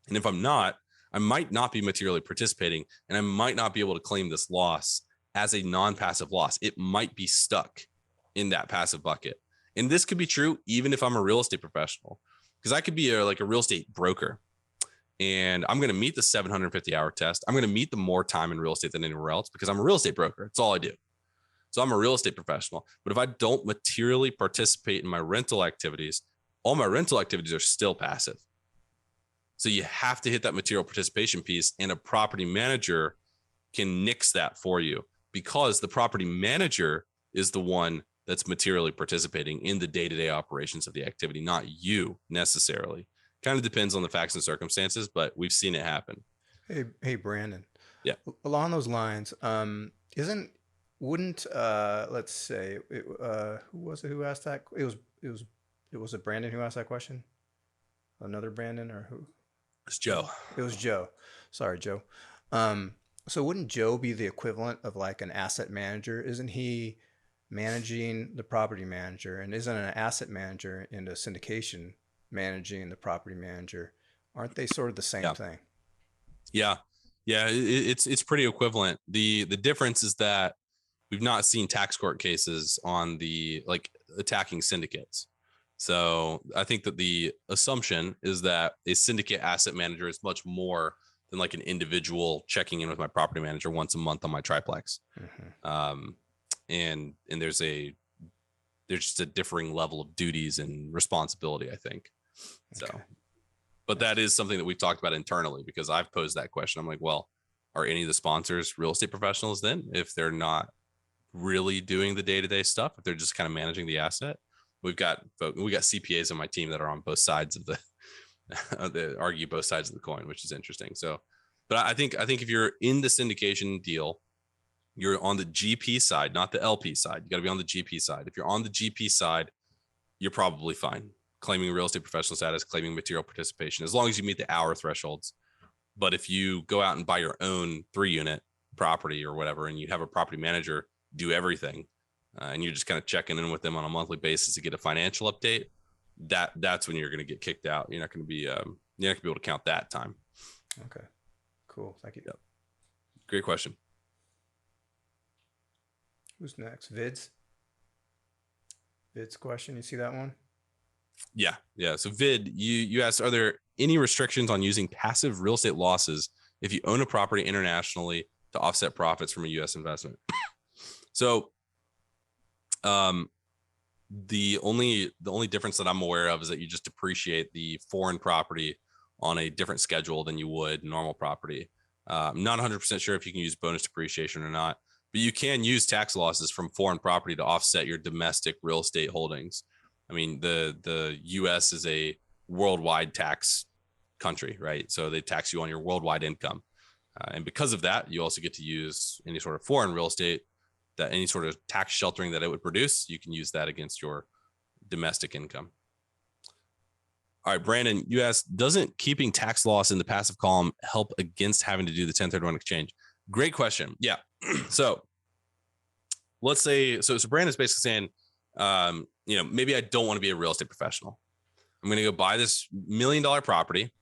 And if I'm not, I might not be materially participating and I might not be able to claim this loss as a non-passive loss. It might be stuck in that passive bucket. And this could be true even if I'm a real estate professional, because I could be a real estate broker and I'm going to meet the 750-hour test. I'm going to meet the more time in real estate than anywhere else because I'm a real estate broker. It's all I do. So I'm a real estate professional. But if I don't materially participate in my rental activities, all my rental activities are still passive. So you have to hit that material participation piece, and a property manager can nix that for you because the property manager is the one that's materially participating in the day-to-day operations of the activity, not you necessarily. Kind of depends on the facts and circumstances, but we've seen it happen. Hey, Brandon. Yeah. Along those lines, wouldn't let's say who was it who asked that? It was Brandon who asked that question. Another Brandon or who? It's Joe. It was Joe. Sorry, Joe. So wouldn't Joe be the equivalent of like an asset manager? Isn't he managing the property manager, and isn't an asset manager in a syndication managing the property manager? Aren't they sort of the same thing? Yeah. It's pretty equivalent. The difference is that we've not seen tax court cases on the like attacking syndicates. So I think that the assumption is that a syndicate asset manager is much more than like an individual checking in with my property manager once a month on my triplex. And there's just a differing level of duties and responsibility, I think. So, but that is something that we've talked about internally, because I've posed that question. I'm like, well, are any of the sponsors real estate professionals then, if they're not really doing the day-to-day stuff, if they're just kind of managing the asset? We got CPAs on my team that are on both sides of the argue both sides of the coin, which is interesting. So, but I think if you're in the syndication deal, you're on the GP side, not the LP side. You got to be on the GP side. If you're on the GP side, you're probably fine claiming real estate professional status, claiming material participation, as long as you meet the hour thresholds. But if you go out and buy your own 3-unit property or whatever, and you have a property manager do everything, and you're just kind of checking in with them on a monthly basis to get a financial update, that's when you're going to get kicked out. You're not going to be able to count that time. Okay, cool. Thank you. Yep. Great question. Who's next? Vid's question. You see that one? Yeah. So Vid, you asked, are there any restrictions on using passive real estate losses if you own a property internationally to offset profits from a U.S. investment? So, the only difference that I'm aware of is that you just depreciate the foreign property on a different schedule than you would normal property. I'm not 100% sure if you can use bonus depreciation or not, but you can use tax losses from foreign property to offset your domestic real estate holdings. I mean, the U.S. is a worldwide tax country, right? So they tax you on your worldwide income. And because of that, you also get to use any sort of foreign real estate, that any sort of tax sheltering that it would produce, you can use that against your domestic income. All right, Brandon, you asked, doesn't keeping tax loss in the passive column help against having to do the 1031 exchange? Great question. Yeah. So let's say, so Brandon's basically saying, maybe I don't want to be a real estate professional. I'm going to go buy this $1 million property.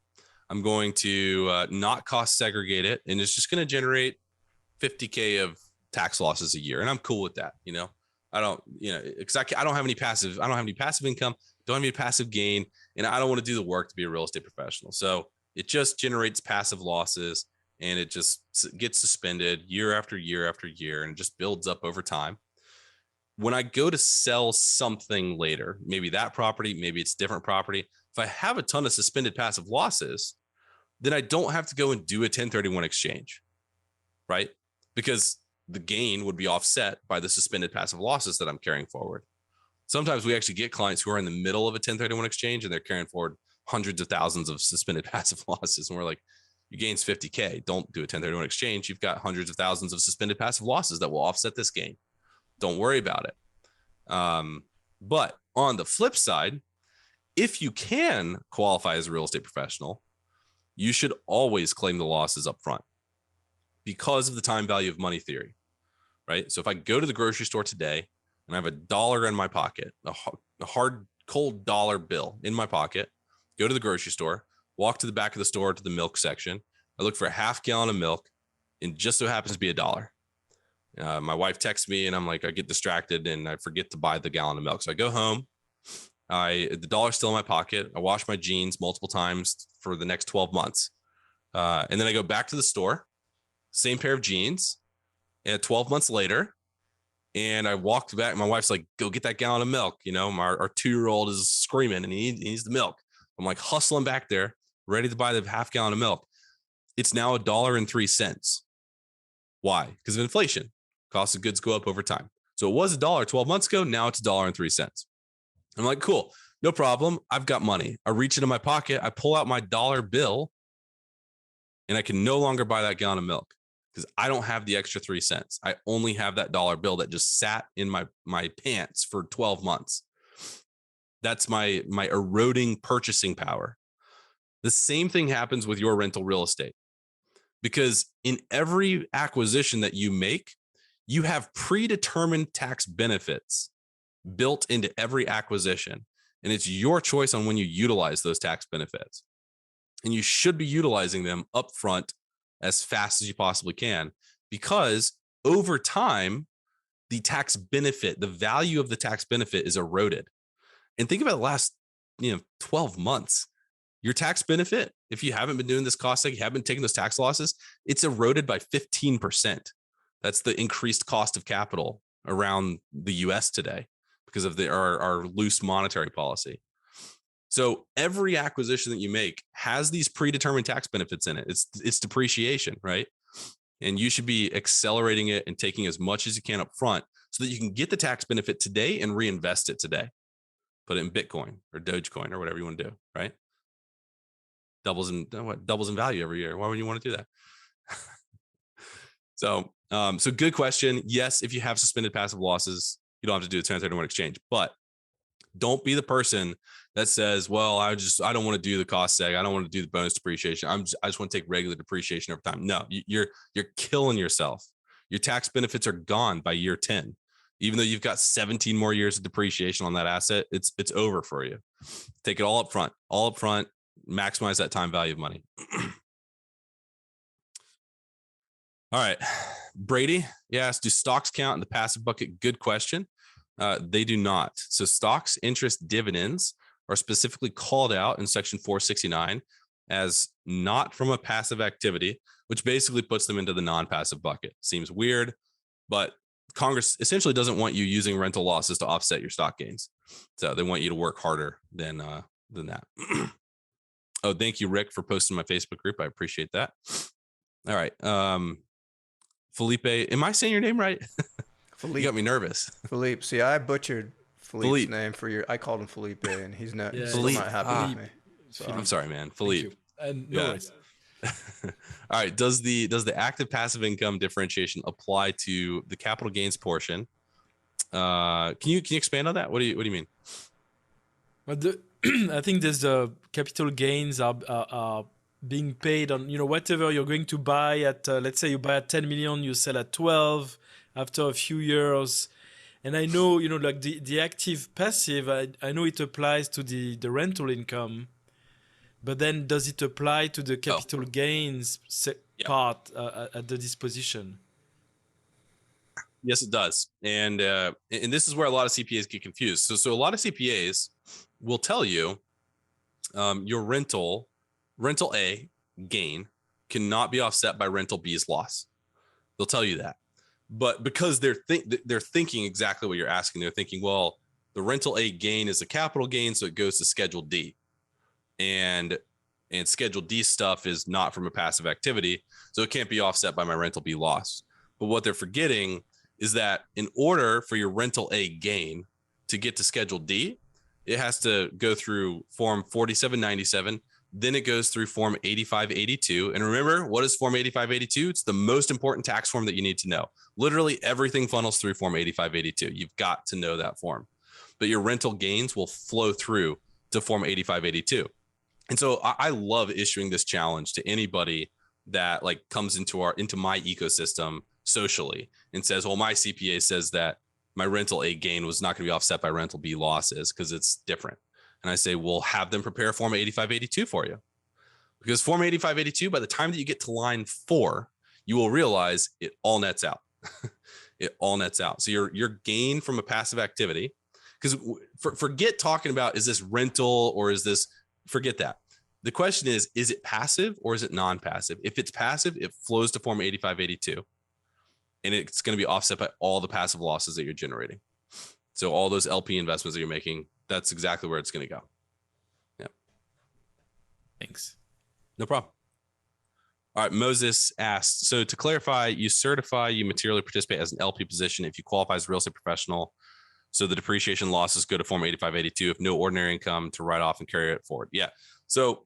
I'm going to not cost segregate it, and it's just going to generate $50K of tax losses a year, and I'm cool with that. I don't, because I don't have any passive income, don't have any passive gain, and I don't want to do the work to be a real estate professional. So it just generates passive losses, and it just gets suspended year after year after year, and it just builds up over time. When I go to sell something later, maybe that property, maybe it's different property, if I have a ton of suspended passive losses, then I don't have to go and do a 1031 exchange, right? Because the gain would be offset by the suspended passive losses that I'm carrying forward. Sometimes we actually get clients who are in the middle of a 1031 exchange and they're carrying forward hundreds of thousands of suspended passive losses. And we're like, your gain's 50K. Don't do a 1031 exchange. You've got hundreds of thousands of suspended passive losses that will offset this gain. Don't worry about it. But on the flip side, if you can qualify as a real estate professional, you should always claim the losses up front because of the time value of money theory, right? So if I go to the grocery store today and I have $1 in my pocket, a hard, cold dollar bill in my pocket, go to the grocery store, walk to the back of the store to the milk section, I look for a half gallon of milk, and just so happens to be $1. My wife texts me and I'm like, I get distracted and I forget to buy the gallon of milk. So I go home, the $1's still in my pocket. I wash my jeans multiple times for the next 12 months. And then I go back to the store, same pair of jeans, and 12 months later, and I walked back. My wife's like, go get that gallon of milk. Our 2-year-old is screaming and he needs the milk. I'm like hustling back there, ready to buy the half gallon of milk. It's now $1.03. Why? Because of inflation. Cost of goods go up over time. So it was $1 12 months ago. Now it's $1.03. I'm like, cool, no problem. I've got money. I reach into my pocket. I pull out my dollar bill and I can no longer buy that gallon of milk because I don't have the extra 3 cents. I only have that dollar bill that just sat in my pants for 12 months. That's my eroding purchasing power. The same thing happens with your rental real estate, because in every acquisition that you make, you have predetermined tax benefits built into every acquisition, and it's your choice on when you utilize those tax benefits. and you should be utilizing them upfront as fast as you possibly can, because over time, the tax benefit, the value of the tax benefit is eroded. And think about the last 12 months. Your tax benefit, if you haven't been doing this cost seg, you haven't been taking those tax losses, it's eroded by 15%. That's the increased cost of capital around the US today because of our loose monetary policy. So every acquisition that you make has these predetermined tax benefits in it. It's depreciation, right? And you should be accelerating it and taking as much as you can up front so that you can get the tax benefit today and reinvest it today. Put it in Bitcoin or Dogecoin or whatever you want to do, right? Doubles in value every year. Why would you want to do that? So good question. Yes, if you have suspended passive losses, you don't have to do a 1031 exchange, but don't be the person that says, well, I don't want to do the cost seg. I don't want to do the bonus depreciation. I just want to take regular depreciation over time. No, you're killing yourself. Your tax benefits are gone by year 10. Even though you've got 17 more years of depreciation on that asset, it's over for you. Take it all up front, maximize that time value of money. All right. Brady, yes, do stocks count in the passive bucket? Good question. They do not. So stocks, interest, dividends are specifically called out in section 469 as not from a passive activity, which basically puts them into the non-passive bucket. Seems weird, but Congress essentially doesn't want you using rental losses to offset your stock gains. So they want you to work harder than that. Oh, thank you, Rick, for posting my Facebook group. I appreciate that. All right. Felipe, am I saying your name right? Philippe. You got me nervous. Philippe. See, I butchered Philippe's name for your. I called him Felipe, and he's not. He's still not happy with me. So. I'm sorry, man. Philippe. No worries. All right. Does the active passive income differentiation apply to the capital gains portion? Can you expand on that? What do you mean? Well, I think there's the capital gains are being paid on whatever you're going to buy at. Let's say you buy at 10 million, you sell at 12 after a few years. And I know like the active passive. I know it applies to the rental income. But then does it apply to the capital gains part at the disposition? Yes, it does. And this is where a lot of CPAs get confused. So a lot of CPAs will tell you your rental A gain cannot be offset by rental B's loss. They'll tell you that. But because they're thinking exactly what you're asking, they're thinking, well, the rental A gain is a capital gain, so it goes to Schedule D. And Schedule D stuff is not from a passive activity, so it can't be offset by my rental B loss. But what they're forgetting is that in order for your rental A gain to get to Schedule D, it has to go through Form 4797, then it goes through Form 8582. And remember, what is Form 8582? It's the most important tax form that you need to know. Literally everything funnels through Form 8582. You've got to know that form. But your rental gains will flow through to Form 8582. And so I love issuing this challenge to anybody that comes into my ecosystem socially and says, well, my CPA says that my rental A gain was not going to be offset by rental B losses because it's different. And I say, well, have them prepare Form 8582 for you, because Form 8582, by the time that you get to line 4, you will realize it all nets out. It all nets out. So your gain from a passive activity, because forget talking about, is this rental or is this, forget that. The question is it passive or is it non-passive? If it's passive, it flows to Form 8582, and it's going to be offset by all the passive losses that you're generating. So all those LP investments that you're making, that's exactly where it's going to go. Yeah. Thanks. No problem. All right. Moses asked, so to clarify, you certify you materially participate as an LP position if you qualify as a real estate professional. So the depreciation losses go to Form 8582 if no ordinary income to write off and carry it forward. Yeah. So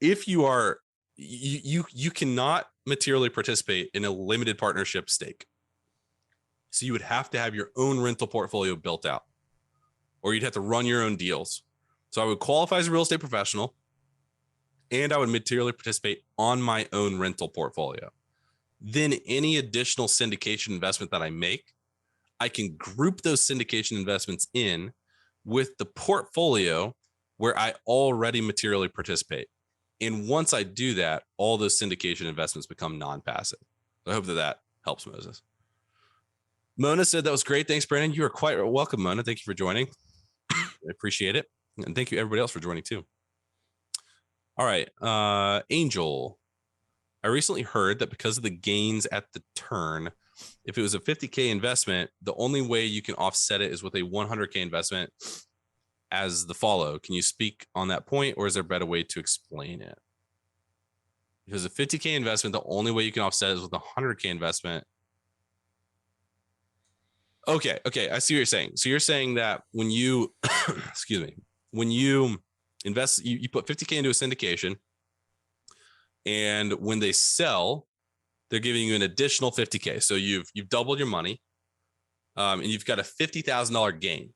if you are, you cannot materially participate in a limited partnership stake. So you would have to have your own rental portfolio built out, or you'd have to run your own deals. So I would qualify as a real estate professional, and I would materially participate on my own rental portfolio. Then any additional syndication investment that I make, I can group those syndication investments in with the portfolio where I already materially participate. And once I do that, all those syndication investments become non-passive. I hope that helps, Moses. Mona said that was great. Thanks, Brandon. You are quite welcome, Mona. Thank you for joining. I appreciate it. And thank you, everybody else, for joining too. All right. Angel, I recently heard that because of the gains at the turn, if it was a 50K investment, the only way you can offset it is with a 100K investment as the follow. Can you speak on that point, or is there a better way to explain it? Because a 50K investment, the only way you can offset is with a 100K investment. Okay, I see what you're saying. So you're saying that when you, excuse me, when you invest, you put 50K into a syndication, and when they sell, they're giving you an additional 50K. So you've doubled your money, and you've got a $50,000 gain.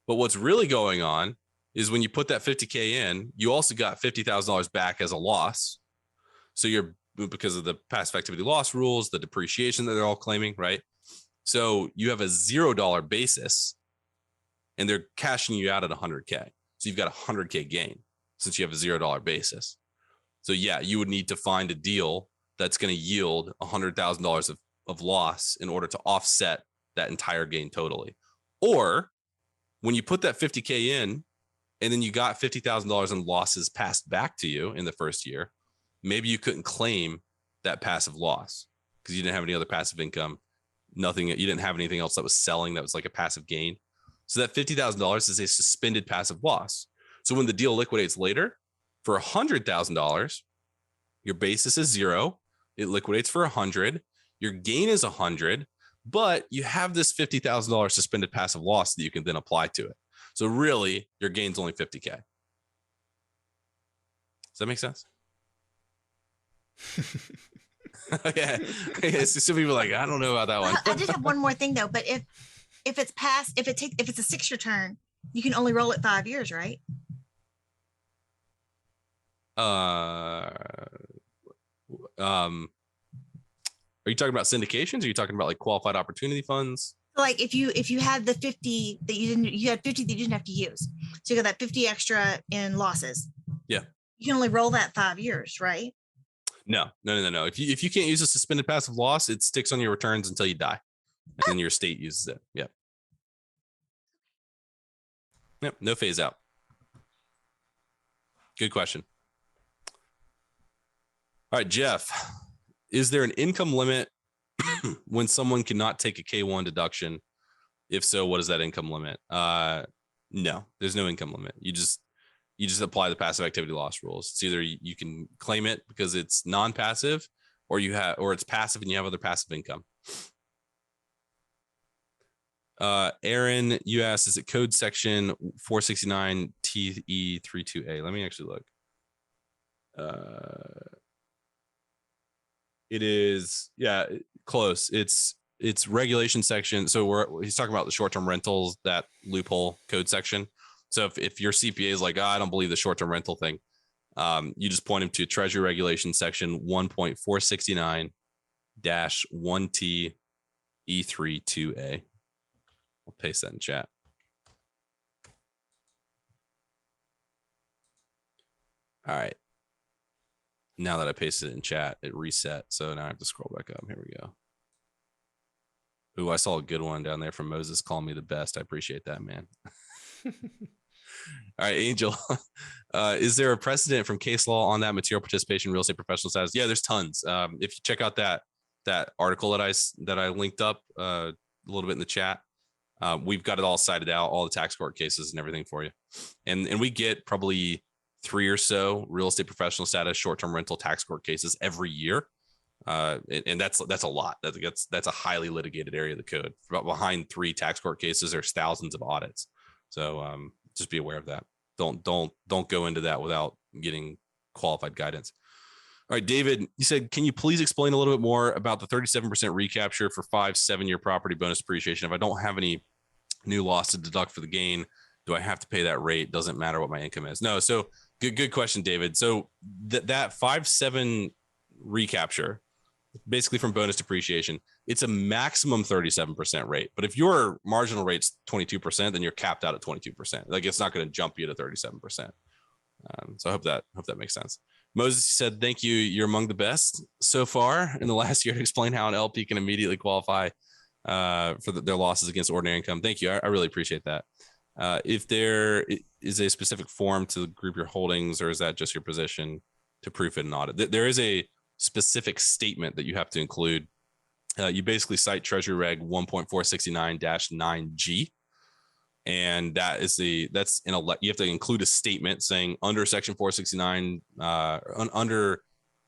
But what's really going on is when you put that 50K in, you also got $50,000 back as a loss. So you're, because of the passive activity loss rules, the depreciation that they're all claiming, right? So you have a $0 basis, and they're cashing you out at 100K. So you've got a 100K gain since you have a $0 basis. So yeah, you would need to find a deal that's going to yield $100,000 of loss in order to offset that entire gain totally. Or when you put that 50K in, and then you got $50,000 in losses passed back to you in the first year, maybe you couldn't claim that passive loss because you didn't have any other passive income. Nothing, you didn't have anything else that was selling that was like a passive gain. So that $50,000 is a suspended passive loss. So when the deal liquidates later for $100,000, your basis is 0. It liquidates for 100. Your gain is 100, but you have this $50,000 suspended passive loss that you can then apply to it. So really, your gain's only 50K. Does that make sense? Okay. Some people are like, I don't know about that one. I just have one more thing though. But if it's past, if it's a 6-year turn, you can only roll it 5 years, right? Are you talking about syndications? Or are you talking about like qualified opportunity funds? Like if you had the 50 that you had 50 that you didn't have to use, so you got that 50 extra in losses. Yeah, you can only roll that 5 years, right? No. If you can't use a suspended passive loss, it sticks on your returns until you die, and then your estate uses it. Yep. No phase out. Good question. All right, Jeff, is there an income limit when someone cannot take a K1 deduction? If so, what is that income limit? No, there's no income limit. You just apply the passive activity loss rules. It's either you can claim it because it's non-passive, or it's passive and you have other passive income. Aaron, you asked, is it code section 469 TE32A? Let me actually look. It is, yeah, close. It's regulation section. So he's talking about the short-term rentals, that loophole code section. So if your CPA is like, I don't believe the short-term rental thing, you just point him to Treasury Regulation Section 1.469-1T E32A. I'll paste that in chat. All right. Now that I pasted it in chat, it reset. So now I have to scroll back up. Here we go. Ooh, I saw a good one down there from Moses calling me the best. I appreciate that, man. All right, Angel. Is there a precedent from case law on that material participation real estate professional status? Yeah, there's tons. If you check out that article that I linked up a little bit in the chat, we've got it all cited out, all the tax court cases and everything for you. And we get probably 3 or so real estate professional status short-term rental tax court cases every year. And that's a lot. That's a highly litigated area of the code. Behind 3 tax court cases, there's thousands of audits. So just be aware of that. Don't go into that without getting qualified guidance. All right, David, you said, can you please explain a little bit more about the 37% recapture for 5-7 year property bonus depreciation? If I don't have any new loss to deduct for the gain, do I have to pay that rate? Doesn't matter what my income is. No. So good question, David. So that 5-7 recapture, basically from bonus depreciation, it's a maximum 37% rate. But if your marginal rate's 22%, then you're capped out at 22%. Like, it's not going to jump you to 37%. So I hope that makes sense. Moses said, thank you. You're among the best so far in the last year to explain how an LP can immediately qualify for their losses against ordinary income. Thank you. I really appreciate that. If there is a specific form to group your holdings, or is that just your position to proof it and audit? There is a specific statement that you have to include. You basically cite Treasury Reg 1.469-9G. And that's you have to include a statement saying under Section 469, under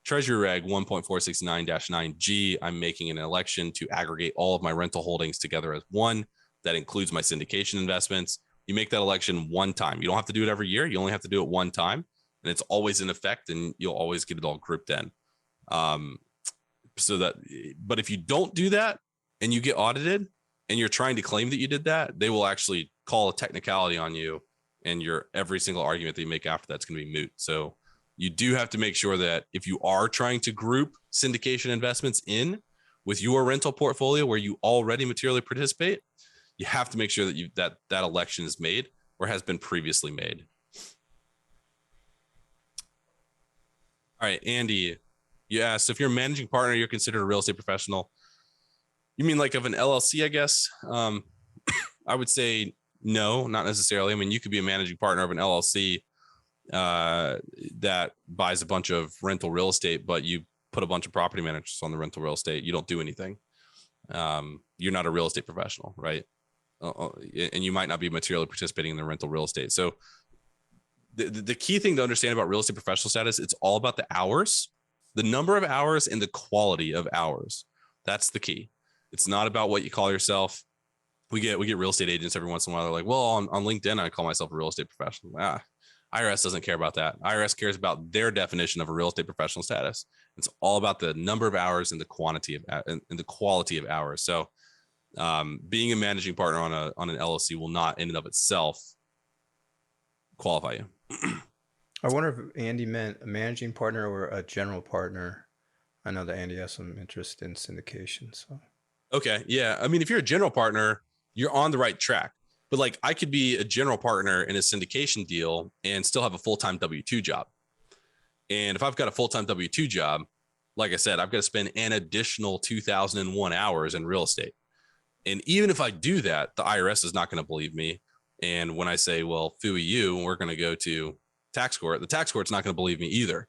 Treasury Reg 1.469-9G, I'm making an election to aggregate all of my rental holdings together as one. That includes my syndication investments. You make that election one time. You don't have to do it every year. You only have to do it one time, and it's always in effect, and you'll always get it all grouped in. But if you don't do that and you get audited and you're trying to claim that you did that, they will actually call a technicality on you, and every single argument that you make after that's going to be moot. So you do have to make sure that if you are trying to group syndication investments in with your rental portfolio where you already materially participate, you have to make sure that that election is made or has been previously made. All right, Andy, you asked if you're a managing partner, you're considered a real estate professional. You mean like of an LLC, I guess? I would say no, not necessarily. I mean, you could be a managing partner of an LLC that buys a bunch of rental real estate, but you put a bunch of property managers on the rental real estate. You don't do anything. You're not a real estate professional, right? And you might not be materially participating in the rental real estate. So the key thing to understand about real estate professional status, it's all about the hours, the number of hours and the quality of hours. That's the key. It's not about what you call yourself. We get real estate agents every once in a while. They're like, well, on LinkedIn, I call myself a real estate professional. IRS doesn't care about that. IRS cares about their definition of a real estate professional status. It's all about the number of hours and the quantity of and the quality of hours. So being a managing partner on an LLC will not in and of itself qualify you. I wonder if Andy meant a managing partner or a general partner. I know that Andy has some interest in syndication. So okay, yeah. I mean, if you're a general partner, you're on the right track. But like, I could be a general partner in a syndication deal and still have a full-time W-2 job. And if I've got a full-time W-2 job, like I said, I've got to spend an additional 2,001 hours in real estate. And even if I do that, the IRS is not going to believe me. And when I say, well, phooey you, we're going to go to tax court, the tax court's not going to believe me either.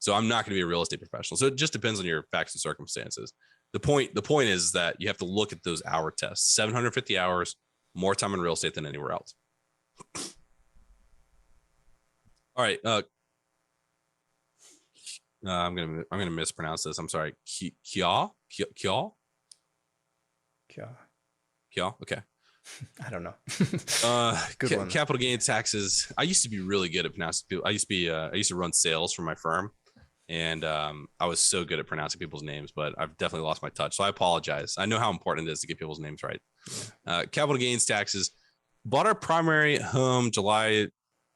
So I'm not going to be a real estate professional. So it just depends on your facts and circumstances. The point is that you have to look at those hour tests. 750 hours, more time in real estate than anywhere else. All right. I'm gonna mispronounce this. I'm sorry. Kya. Okay. I don't know. Good one. Capital gains taxes. I used to be really good at pronouncing people. I used to run sales for my firm, and I was so good at pronouncing people's names, but I've definitely lost my touch. So I apologize. I know how important it is to get people's names right. Capital gains taxes. Bought our primary home July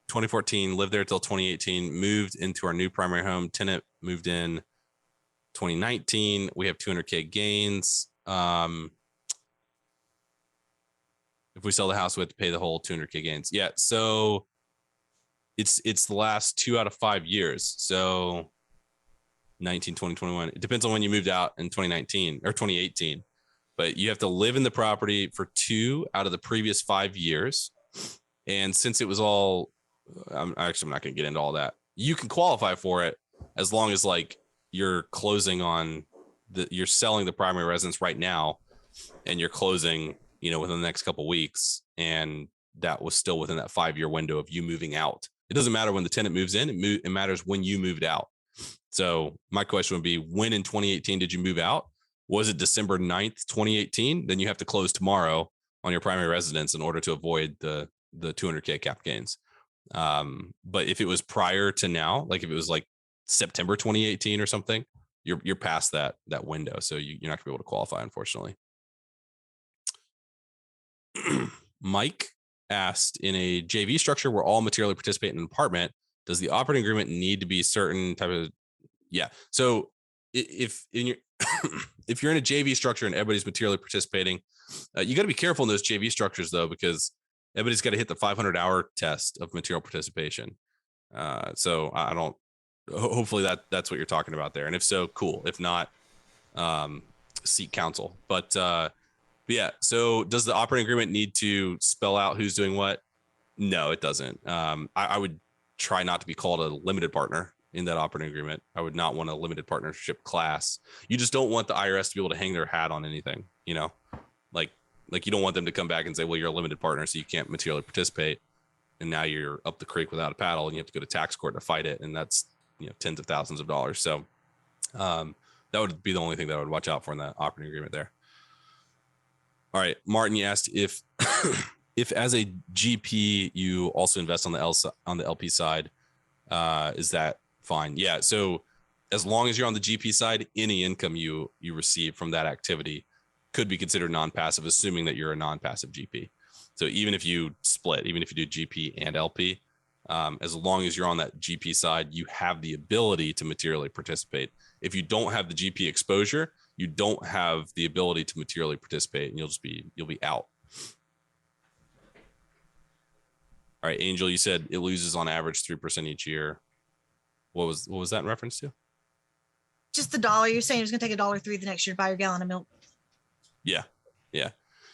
2014, lived there till 2018, moved into our new primary home. Tenant moved in 2019. We have 200K gains. If we sell the house, we have to pay the whole 200K gains. Yeah. So it's the last 2 out of 5 years. So 19, 20, 21. It depends on when you moved out in 2019 or 2018. But you have to live in the property for 2 out of the previous 5 years. And since it was all, I'm not going to get into all that. You can qualify for it as long as like you're closing on you're selling the primary residence right now and you're closing, within the next couple of weeks. And that was still within that 5-year window of you moving out. It doesn't matter when the tenant moves in. It matters when you moved out. So my question would be, when in 2018 did you move out? Was it December 9th, 2018? Then you have to close tomorrow on your primary residence in order to avoid the 200K cap gains. But if it was prior to now, like if it was like September 2018 or something, you're past that window. So you're not gonna be able to qualify, unfortunately. Mike asked, in a JV structure where all materially participate in an apartment, does the operating agreement need to be certain type of? Yeah. So if you're in a JV structure and everybody's materially participating, you got to be careful in those JV structures though, because everybody's got to hit the 500-hour test of material participation. So I don't hopefully that's what you're talking about there. And if so, cool. If not, seek counsel. But yeah, so does the operating agreement need to spell out who's doing what? No, it doesn't. I would try not to be called a limited partner in that operating agreement. I would not want a limited partnership class. You just don't want the IRS to be able to hang their hat on anything, like you don't want them to come back and say, well, you're a limited partner, so you can't materially participate. And now you're up the creek without a paddle and you have to go to tax court to fight it. And that's, tens of thousands of dollars. So that would be the only thing that I would watch out for in that operating agreement there. All right. Martin, you asked if, if as a GP, you also invest on the LP side, is that fine? Yeah. So as long as you're on the GP side, any income you receive from that activity could be considered non-passive, assuming that you're a non-passive GP. So even if you split, even if you do GP and LP, as long as you're on that GP side, you have the ability to materially participate. If you don't have the GP exposure, you don't have the ability to materially participate, and you'll be out. All right, Angel, you said it loses on average 3% each year. What was that in reference to? Just the dollar. You're saying it was going to take $1.03 the next year to buy your gallon of milk. Yeah.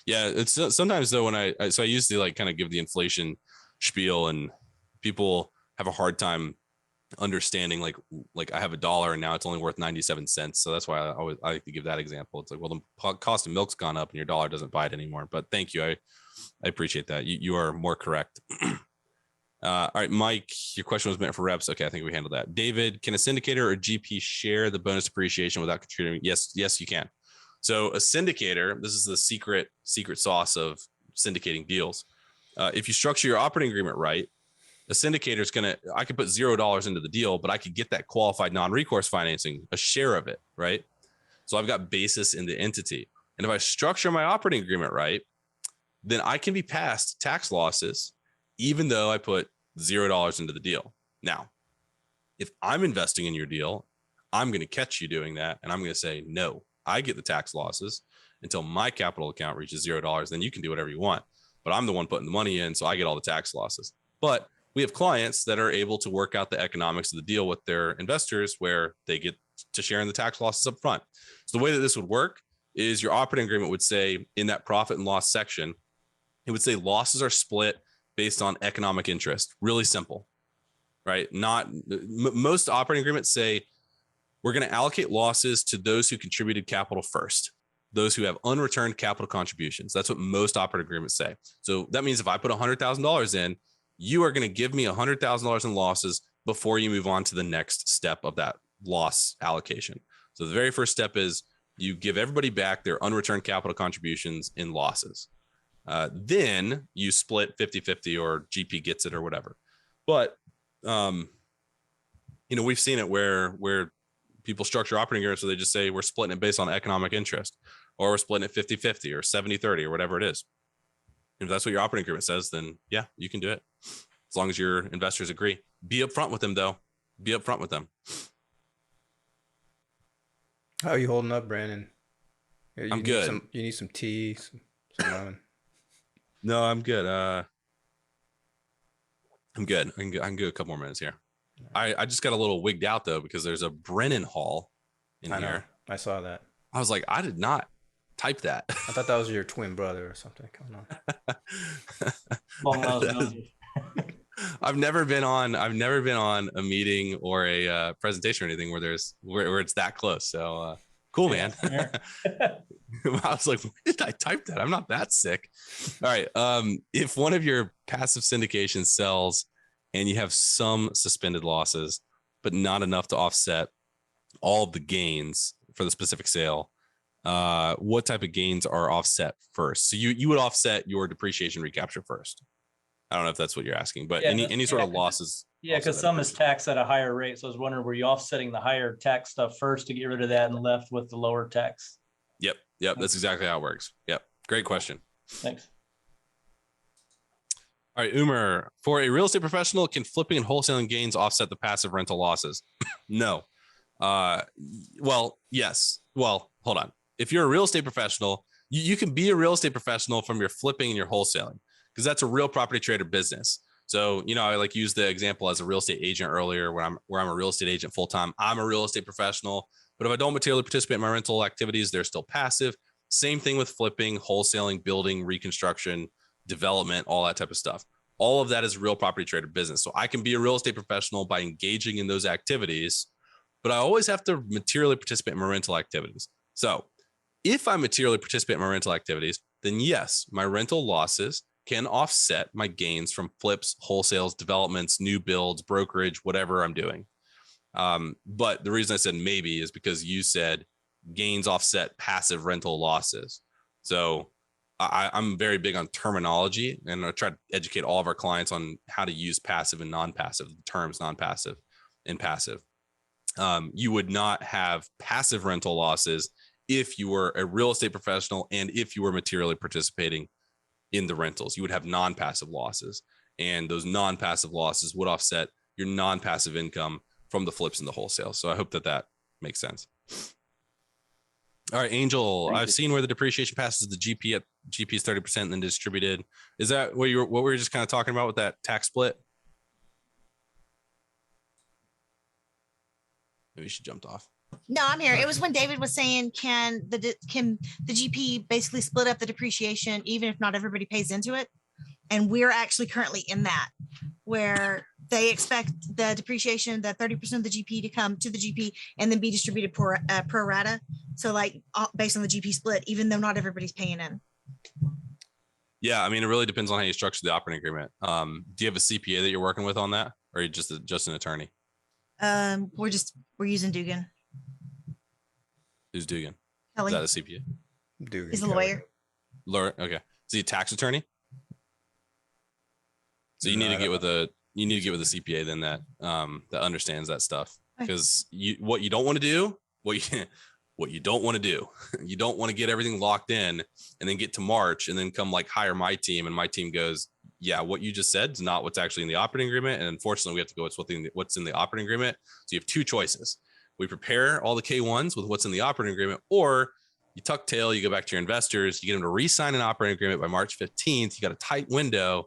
It's sometimes though, when I used to like kind of give the inflation spiel, and people have a hard time understanding like I have $1 and now it's only worth 97 cents. So that's why I like to give that example. It's like, well, the cost of milk's gone up and your dollar doesn't buy it anymore. But thank you. I appreciate that. You are more correct. All right, Mike, your question was meant for reps. Okay, I think we handled that. David, can a syndicator or GP share the bonus depreciation without contributing? Yes, you can. So a syndicator, this is the secret sauce of syndicating deals. If you structure your operating agreement right, a syndicator is I could put $0 into the deal, but I could get that qualified non-recourse financing, a share of it, right? So I've got basis in the entity. And if I structure my operating agreement right, then I can be passed tax losses, even though I put $0 into the deal. Now, if I'm investing in your deal, I'm going to catch you doing that. And I'm going to say, no, I get the tax losses until my capital account reaches $0. Then you can do whatever you want. But I'm the one putting the money in, so I get all the tax losses. But we have clients that are able to work out the economics of the deal with their investors where they get to share in the tax losses up front. So the way that this would work is your operating agreement would say in that profit and loss section, it would say losses are split based on economic interest. Really simple, right? Most operating agreements say we're going to allocate losses to those who contributed capital first, those who have unreturned capital contributions. That's what most operating agreements say. So that means if I put $100,000 in, you are going to give me $100,000 in losses before you move on to the next step of that loss allocation. So the very first step is you give everybody back their unreturned capital contributions in losses. Then you split 50-50 or GP gets it or whatever. But, we've seen it where people structure operating agreements, so they just say we're splitting it based on economic interest, or we're splitting it 50-50 or 70-30 or whatever it is. If that's what your operating agreement says, then yeah, you can do it as long as your investors agree. Be upfront with them, though. Be upfront with them. How are you holding up, Brandon? I'm good. You need some tea, some lemon. No, I'm good. I'm good. I can go a couple more minutes here. I just got a little wigged out though because there's a Brennan Hall in here. I saw that. I was like, I did not type that. I thought that was your twin brother or something. Come on. I've never been on a meeting or a presentation or anything where it's that close. So cool, man. I was like, why did I type that? I'm not that sick. All right. If one of your passive syndications sells and you have some suspended losses, but not enough to offset all of the gains for the specific sale, what type of gains are offset first? So you would offset your depreciation recapture first. I don't know if that's what you're asking, but any sort of losses. Yeah, because some is taxed at a higher rate. So I was wondering, were you offsetting the higher tax stuff first to get rid of that and left with the lower tax? Yep. That's exactly how it works. Yep. Great question. Thanks. All right, Umer, for a real estate professional, can flipping and wholesaling gains offset the passive rental losses? No. Well, yes. Well, hold on. If you're a real estate professional, you can be a real estate professional from your flipping and your wholesaling, because that's a real property trader business. So, I like use the example as a real estate agent earlier where I'm a real estate agent full-time. I'm a real estate professional, but if I don't materially participate in my rental activities, they're still passive. Same thing with flipping, wholesaling, building, reconstruction, development, all that type of stuff. All of that is real property trader business. So I can be a real estate professional by engaging in those activities, but I always have to materially participate in my rental activities. So if I materially participate in my rental activities, then yes, my rental losses can offset my gains from flips, wholesales, developments, new builds, brokerage, whatever I'm doing. But the reason I said maybe is because you said gains offset passive rental losses. So I'm very big on terminology, and I try to educate all of our clients on how to use passive and non-passive, the terms non-passive and passive. You would not have passive rental losses if you were a real estate professional and if you were materially participating in the rentals. You would have non-passive losses, and those non-passive losses would offset your non-passive income from the flips and the wholesale. So I hope that makes sense. All right, Angel, Thank I've you. seen where the depreciation passes the GP at GP is 30% and then distributed. Is that what we were just kind of talking about with that tax split? Maybe she jumped off. No, I'm here. It was when David was saying, can the GP basically split up the depreciation, even if not everybody pays into it? And we're actually currently in that, where they expect the depreciation, that 30% of the GP to come to the GP and then be distributed pro rata. So like based on the GP split, even though not everybody's paying in. Yeah, I mean, it really depends on how you structure the operating agreement. Do you have a CPA that you're working with on that, or are you just an attorney? We're using Dugan. Who's Dugan? Kelly. Is that a CPA? Dugan He's a Kelly. lawyer. Okay. Is he a tax attorney? So you need to get with a CPA then that understands that stuff, because what you don't want to do, you don't want to get everything locked in and then get to March and then come like hire my team, and my team goes, yeah, what you just said is not what's actually in the operating agreement, and unfortunately we have to go with what's in the operating agreement. So you have two choices: we prepare all the K1s with what's in the operating agreement, or you tuck tail, you go back to your investors, you get them to re-sign an operating agreement by March 15th. You got a tight window,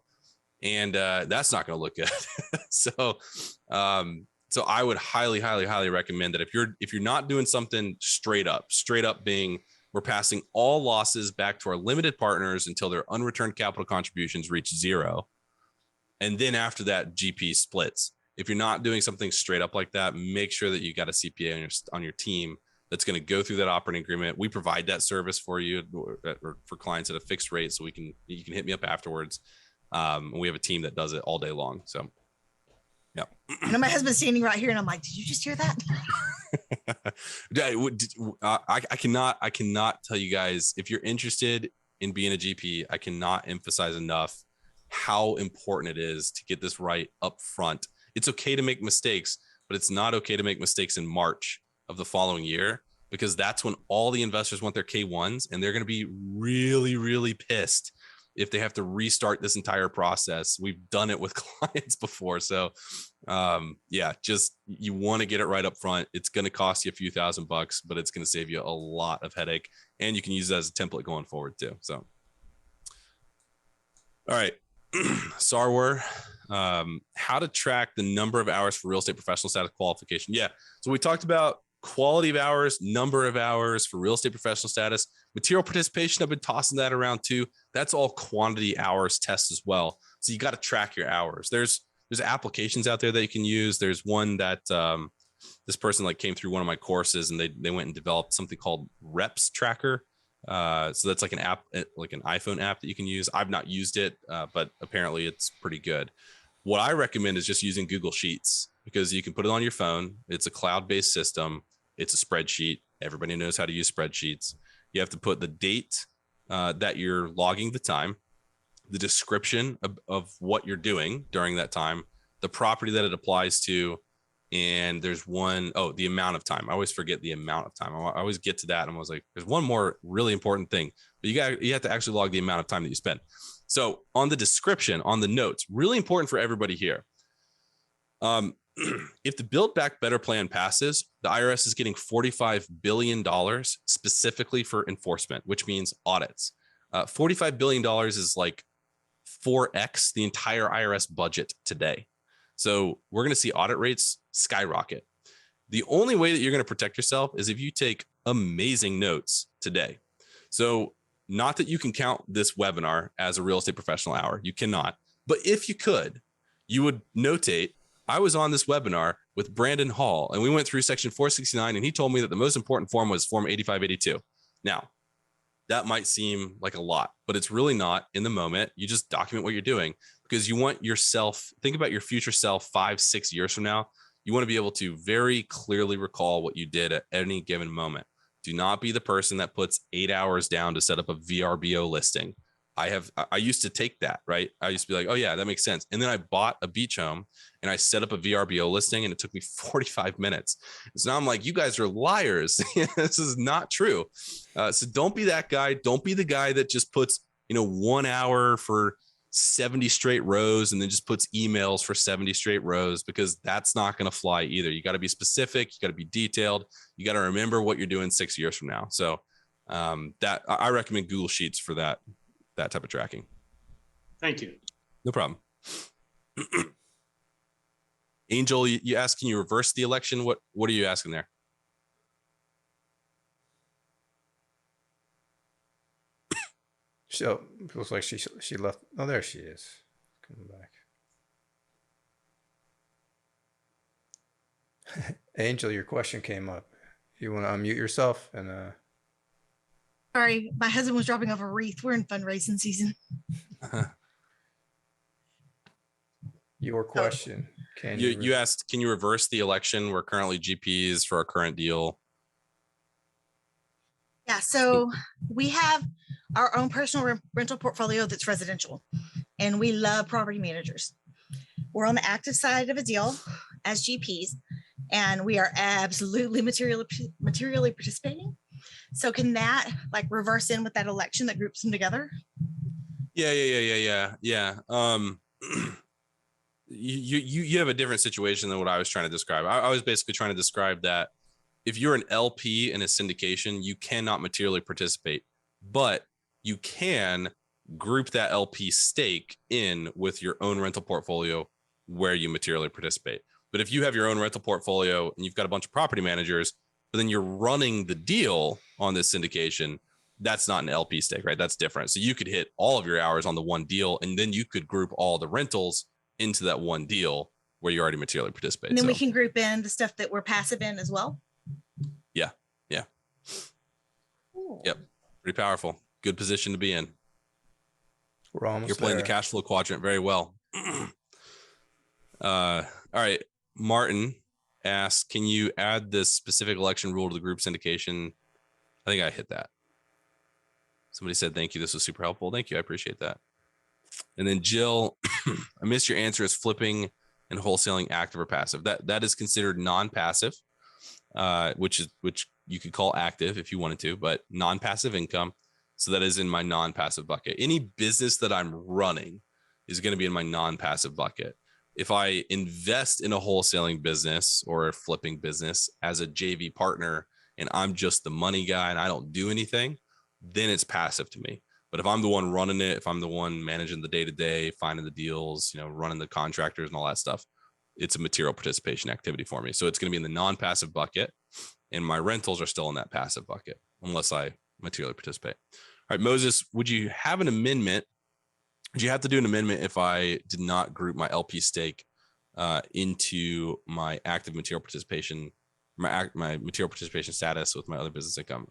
and that's not going to look good. So I would highly recommend that if you're not doing something straight up being, we're passing all losses back to our limited partners until their unreturned capital contributions reach zero. And then after that, GP splits. If you're not doing something straight up like that, make sure that you got a CPA on your team that's going to go through that operating agreement. We provide that service for you, or for clients at a fixed rate. So you can hit me up afterwards. We have a team that does it all day long. So, yeah. I know my husband's standing right here, and I'm like, did you just hear that? I cannot tell you guys, if you're interested in being a GP, I cannot emphasize enough how important it is to get this right up front. It's okay to make mistakes, but it's not okay to make mistakes in March of the following year, because that's when all the investors want their K1s, and they're going to be really, really pissed if they have to restart this entire process. We've done it with clients before. So just, you want to get it right up front. It's going to cost you a few $1,000, but it's going to save you a lot of headache, and you can use it as a template going forward too. So, all right. Sarwar, how to track the number of hours for real estate professional status qualification. Yeah. So we talked about quality of hours, number of hours for real estate professional status, material participation. I've been tossing that around too. That's all quantity hours tests as well. So you got to track your hours. There's applications out there that you can use. There's one that this person like came through one of my courses, and they went and developed something called Reps Tracker. So that's like an app, like an iPhone app that you can use. I've not used it, but apparently it's pretty good. What I recommend is just using Google Sheets, because you can put it on your phone. It's a cloud-based system. It's a spreadsheet. Everybody knows how to use spreadsheets. You have to put the date that you're logging the time, the description of what you're doing during that time, the property that it applies to, and there's the amount of time. I always forget the amount of time. I always get to that, and I was like, there's one more really important thing, but you have to actually log the amount of time that you spend. So on the description, on the notes, really important for everybody here. If the Build Back Better plan passes, the IRS is getting $45 billion specifically for enforcement, which means audits. $45 billion is like 4x the entire IRS budget today. So we're going to see audit rates skyrocket. The only way that you're going to protect yourself is if you take amazing notes today. So not that you can count this webinar as a real estate professional hour. You cannot. But if you could, you would notate, I was on this webinar with Brandon Hall, and we went through section 469, and he told me that the most important form was form 8582. Now, that might seem like a lot, but it's really not in the moment. You just document what you're doing because you want yourself, think about your future self 5-6 years from now. You want to be able to very clearly recall what you did at any given moment. Do not be the person that puts 8 hours down to set up a VRBO listing. I used to take that, right? I used to be like, oh yeah, that makes sense. And then I bought a beach home and I set up a VRBO listing and it took me 45 minutes. So now I'm like, you guys are liars. This is not true. So don't be that guy. Don't be the guy that just puts, 1 hour for 70 straight rows and then just puts emails for 70 straight rows, because that's not going to fly either. You got to be specific. You got to be detailed. You got to remember what you're doing 6 years from now. So that I recommend Google Sheets for that type of tracking. Thank you. No problem. Angel, you asked, can you reverse the election? What are you asking there? So it looks like she left. Oh, there she is. Coming back. Angel, your question came up. You want to unmute yourself and Sorry, my husband was dropping off a wreath. We're in fundraising season. your question. Can you asked, can you reverse the election? We're currently GPs for our current deal. Yeah, so we have our own personal rental portfolio that's residential, and we love property managers. We're on the active side of a deal as GPs, and we are absolutely materially participating. So can that reverse in with that election that groups them together? Yeah. You have a different situation than what I was trying to describe. I was basically trying to describe that if you're an LP in a syndication, you cannot materially participate, but you can group that LP stake in with your own rental portfolio where you materially participate. But if you have your own rental portfolio and you've got a bunch of property managers, but then you're running the deal on this syndication, that's not an LP stake, right? That's different. So you could hit all of your hours on the one deal, and then you could group all the rentals into that one deal where you already materially participate. And then we can group in the stuff that we're passive in as well. Yeah. Cool. Yep. Pretty powerful. Good position to be in. We're almost You're playing there. the cash flow quadrant very well. All right. Martin asks, can you add this specific election rule to the group syndication? I think I hit that. Somebody said, thank you. This was super helpful. Thank you. I appreciate that. And then Jill, I missed your answer as flipping and wholesaling active or passive. That is considered non-passive, which you could call active if you wanted to, but non-passive income. So that is in my non-passive bucket. Any business that I'm running is going to be in my non-passive bucket. If I invest in a wholesaling business or a flipping business as a JV partner and I'm just the money guy and I don't do anything, then it's passive to me. But if I'm the one running it, if I'm the one managing the day-to-day, finding the deals, running the contractors and all that stuff, it's a material participation activity for me. So it's going to be in the non-passive bucket, and my rentals are still in that passive bucket unless I materially participate. All right, Moses, would you have an amendment? Would you have to do an amendment if I did not group my LP stake into my active material participation, my material participation status with my other business income?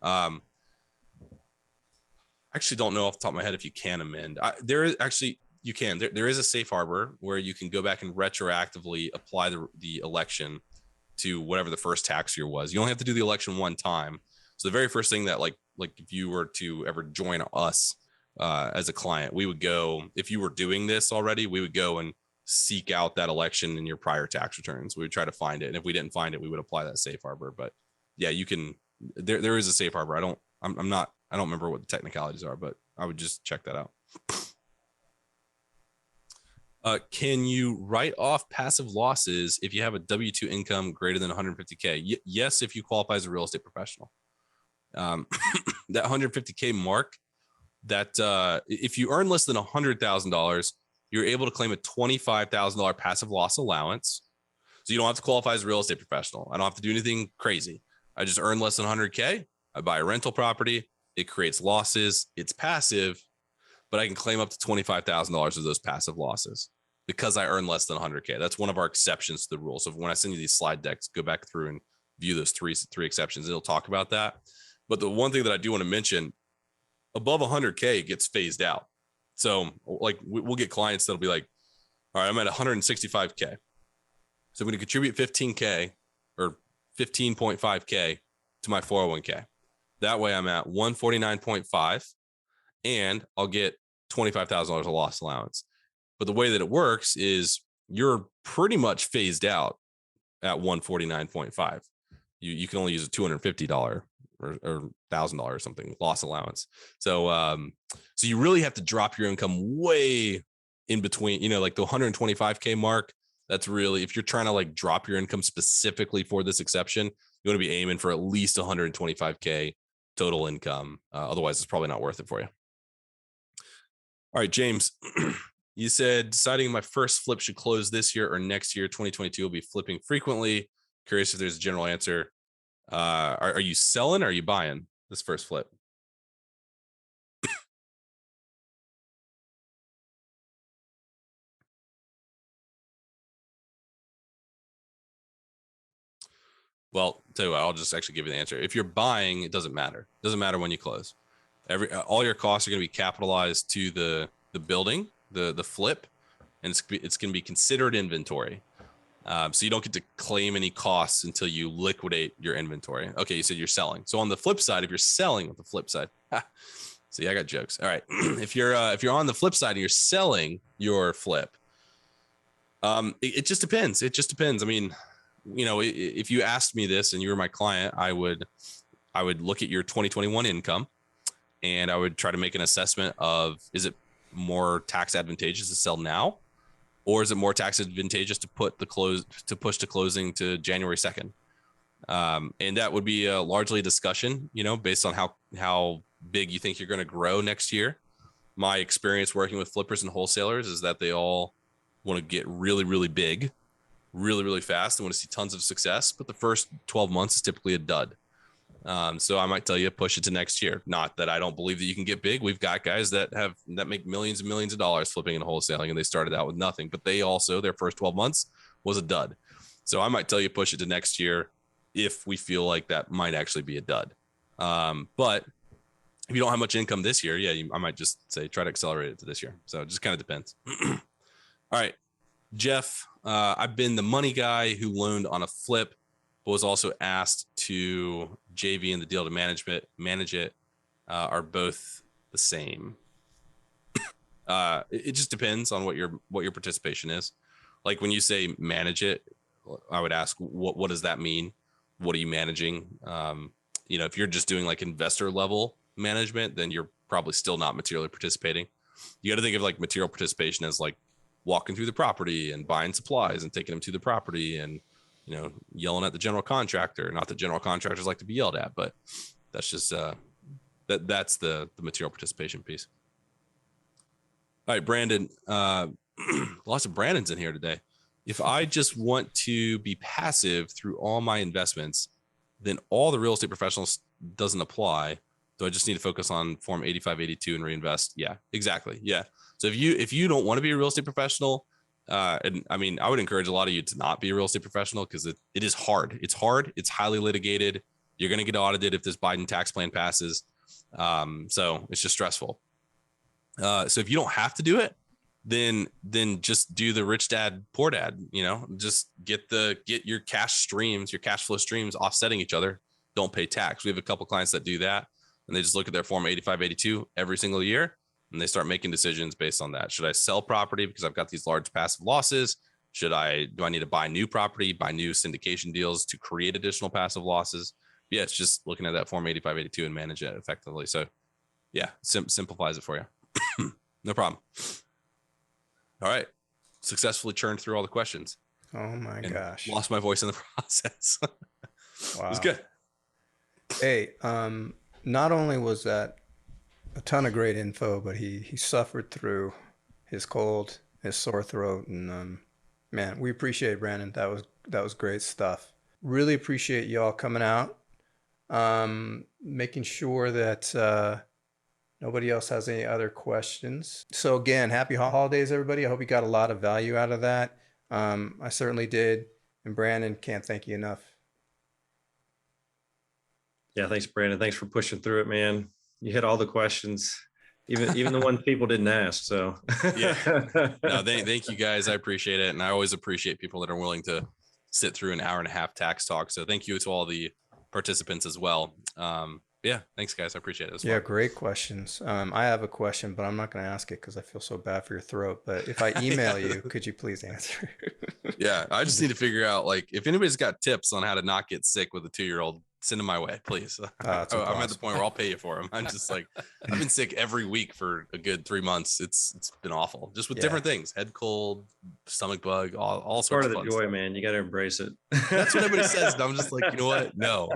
I actually don't know off the top of my head if you can amend. There is actually, you can. There is a safe harbor where you can go back and retroactively apply the election to whatever the first tax year was. You only have to do the election one time. So the very first thing that like if you were to ever join us as a client, we would go, if you were doing this already, we would go and seek out that election in your prior tax returns. We would try to find it. And if we didn't find it, we would apply that safe harbor. But yeah, you can, there is a safe harbor. I don't remember what the technicalities are, but I would just check that out. Can you write off passive losses if you have a W-2 income greater than 150K? Yes, if you qualify as a real estate professional. That 150K mark that if you earn less than $100,000, you're able to claim a $25,000 passive loss allowance. So you don't have to qualify as a real estate professional. I don't have to do anything crazy. I just earn less than 100K. I buy a rental property. It creates losses. It's passive, but I can claim up to $25,000 of those passive losses because I earn less than 100K. That's one of our exceptions to the rule. So when I send you these slide decks, go back through and view those three exceptions. It'll talk about that. But the one thing that I do want to mention, above 100K, it gets phased out. So like we'll get clients that'll be like, all right, I'm at 165K. So I'm going to contribute 15K or 15.5K to my 401K. That way I'm at 149.5 and I'll get $25,000 of loss allowance. But the way that it works is you're pretty much phased out at 149.5. You can only use a $250 or $1,000 or something loss allowance. So so you really have to drop your income way in between, like the 125K mark. That's really, if you're trying to like drop your income specifically for this exception, you want to be aiming for at least 125K total income. Otherwise, it's probably not worth it for you. All right, James, you said deciding my first flip should close this year or next year. 2022 will be flipping frequently. Curious if there's a general answer. Are you selling or are you buying this first flip? Well, tell you what, I'll just actually give you the answer. If you're buying, it doesn't matter. It doesn't matter when you close. All your costs are going to be capitalized to the building, the flip, and it's going to be considered inventory. So you don't get to claim any costs until you liquidate your inventory. Okay, you said you're selling. So on the flip side, if you're selling with the flip side, see, I got jokes. All right, if you're on the flip side and you're selling your flip, it just depends. It just depends. I mean, if you asked me this and you were my client, I would look at your 2021 income and I would try to make an assessment of, is it more tax advantageous to sell now, or is it more tax advantageous to push to closing to January 2nd? And that would be largely a discussion, based on how big you think you're going to grow next year. My experience working with flippers and wholesalers is that they all want to get really, really big, really, really fast. They want to see tons of success, but the first 12 months is typically a dud. So I might tell you, push it to next year. Not that I don't believe that you can get big. We've got guys that make millions and millions of dollars flipping and wholesaling, and they started out with nothing, but they also, their first 12 months was a dud. So I might tell you, push it to next year if we feel like that might actually be a dud. But if you don't have much income this year, I might just say, try to accelerate it to this year. So it just kind of depends. All right, Jeff, I've been the money guy who loaned on a flip, but was also asked to JV in the deal to manage it. Are both the same? It just depends on what your participation is. Like when you say manage it, I would ask, what does that mean? What are you managing? If you're just doing like investor level management, then you're probably still not materially participating. You got to think of like material participation as like walking through the property and buying supplies and taking them to the property and, yelling at the general contractor. Not that general contractors like to be yelled at, but that's just that's the material participation piece. All right, Brandon, lots of Brandons in here today. If I just want to be passive through all my investments, then all the real estate professionals doesn't apply. So I just need to focus on Form 8582 and reinvest. Yeah, exactly. Yeah. So if you don't want to be a real estate professional, and I mean, I would encourage a lot of you to not be a real estate professional because it is hard. It's hard. It's highly litigated. You're going to get audited if this Biden tax plan passes. So it's just stressful. So if you don't have to do it, then just do the rich dad, poor dad, just get your cash flow streams offsetting each other. Don't pay tax. We have a couple clients that do that, and they just look at their Form 8582 every single year, and they start making decisions based on that. Should I sell property because I've got these large passive losses? Do I need to buy new property, buy new syndication deals to create additional passive losses? Yeah, it's just looking at that Form 8582 and manage it effectively. So yeah, simplifies it for you. No problem. All right. Successfully churned through all the questions. Oh my gosh. Lost my voice in the process. Wow. It was good. Hey, not only was that a ton of great info, but he suffered through his cold, his sore throat, and man, we appreciate it, Brandon. That was great stuff. Really appreciate y'all coming out, making sure that nobody else has any other questions. So again, happy holidays, everybody. I hope you got a lot of value out of that. I certainly did. And Brandon, can't thank you enough. Yeah, thanks, Brandon. Thanks for pushing through it, man. You hit all the questions, even the ones people didn't ask. So yeah, no, thank you guys. I appreciate it, and I always appreciate people that are willing to sit through an hour and a half tax talk. So thank you to all the participants as well. Yeah, thanks, guys. I appreciate it as well. Yeah, great questions. I have a question, but I'm not going to ask it because I feel so bad for your throat. But if I email you, could you please answer? Yeah, I just need to figure out, like, if anybody's got tips on how to not get sick with a 2-year-old, send them my way, please. I'm at the point where I'll pay you for them. I'm just like, I've been sick every week for a good 3 months. It's been awful, just with different things: head cold, stomach bug, all sorts of part of the joy, stuff. man. You got to embrace it. That's what everybody says, and I'm just like, you know what? No,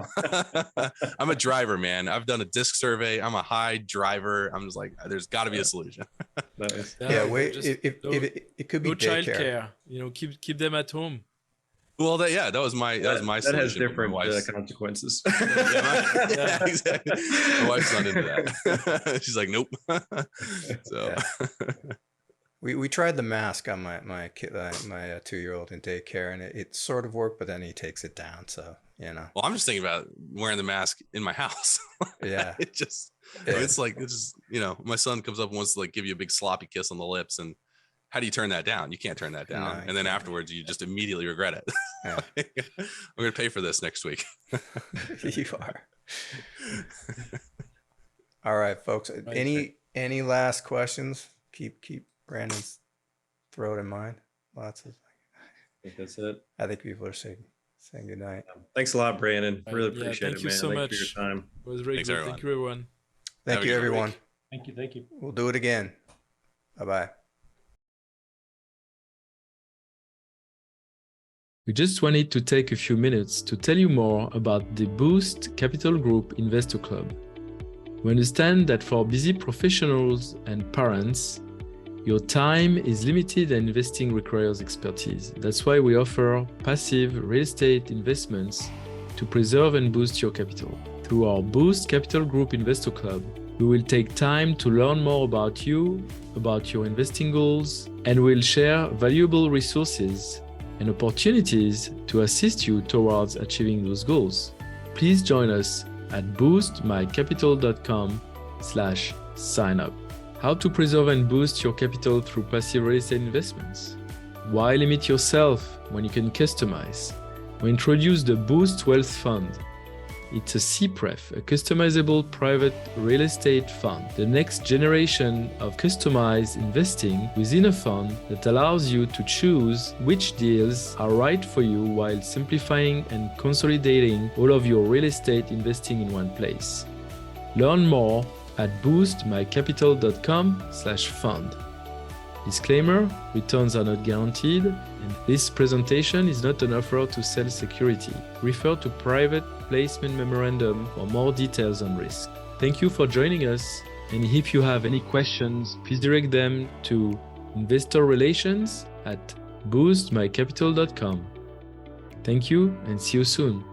I'm a driver, man. I've done a disc survey. I'm a high driver. I'm just like, there's got to be a solution. Yeah, wait. It could be no daycare. childcare. You know, keep them at home. Well, that was my solution. That has different consequences. Yeah, exactly. My wife's not into that. She's like, nope. So we tried the mask on my kid, my 2-year-old in daycare, and it sort of worked, but then he takes it down. So well, I'm just thinking about wearing the mask in my house. Yeah, it's like, it's just, my son comes up and wants to like give you a big sloppy kiss on the lips, and how do you turn that down? You can't turn that down. No, and then afterwards, you just immediately regret it. Yeah. I'm going to pay for this next week. You are. All right, folks. Any last questions? Keep Brandon's throat in mind. Lots of. I think that's it. I think people are saying good night. Thanks a lot, Brandon. Really appreciate it, man. Thank you so much for your time. It was very good. Thank you, everyone. Thank you, everyone. Thank you. We'll do it again. Bye-bye. We just wanted to take a few minutes to tell you more about the Boost Capital Group Investor Club. We understand that for busy professionals and parents, your time is limited and investing requires expertise. That's why we offer passive real estate investments to preserve and boost your capital. Through our Boost Capital Group Investor Club, we will take time to learn more about you, about your investing goals, and we'll share valuable resources and opportunities to assist you towards achieving those goals. Please join us at boostmycapital.com/sign up. How to preserve and boost your capital through passive real estate investments. Why limit yourself when you can customize? We introduce the Boost Wealth Fund. It's a CPREF, a customizable private real estate fund, the next generation of customized investing within a fund that allows you to choose which deals are right for you while simplifying and consolidating all of your real estate investing in one place. Learn more at boostmycapital.com/fund. Disclaimer, returns are not guaranteed, and this presentation is not an offer to sell security. Refer to private placement memorandum for more details on risk. Thank you for joining us, and if you have any questions, please direct them to investorrelations@boostmycapital.com. Thank you and see you soon.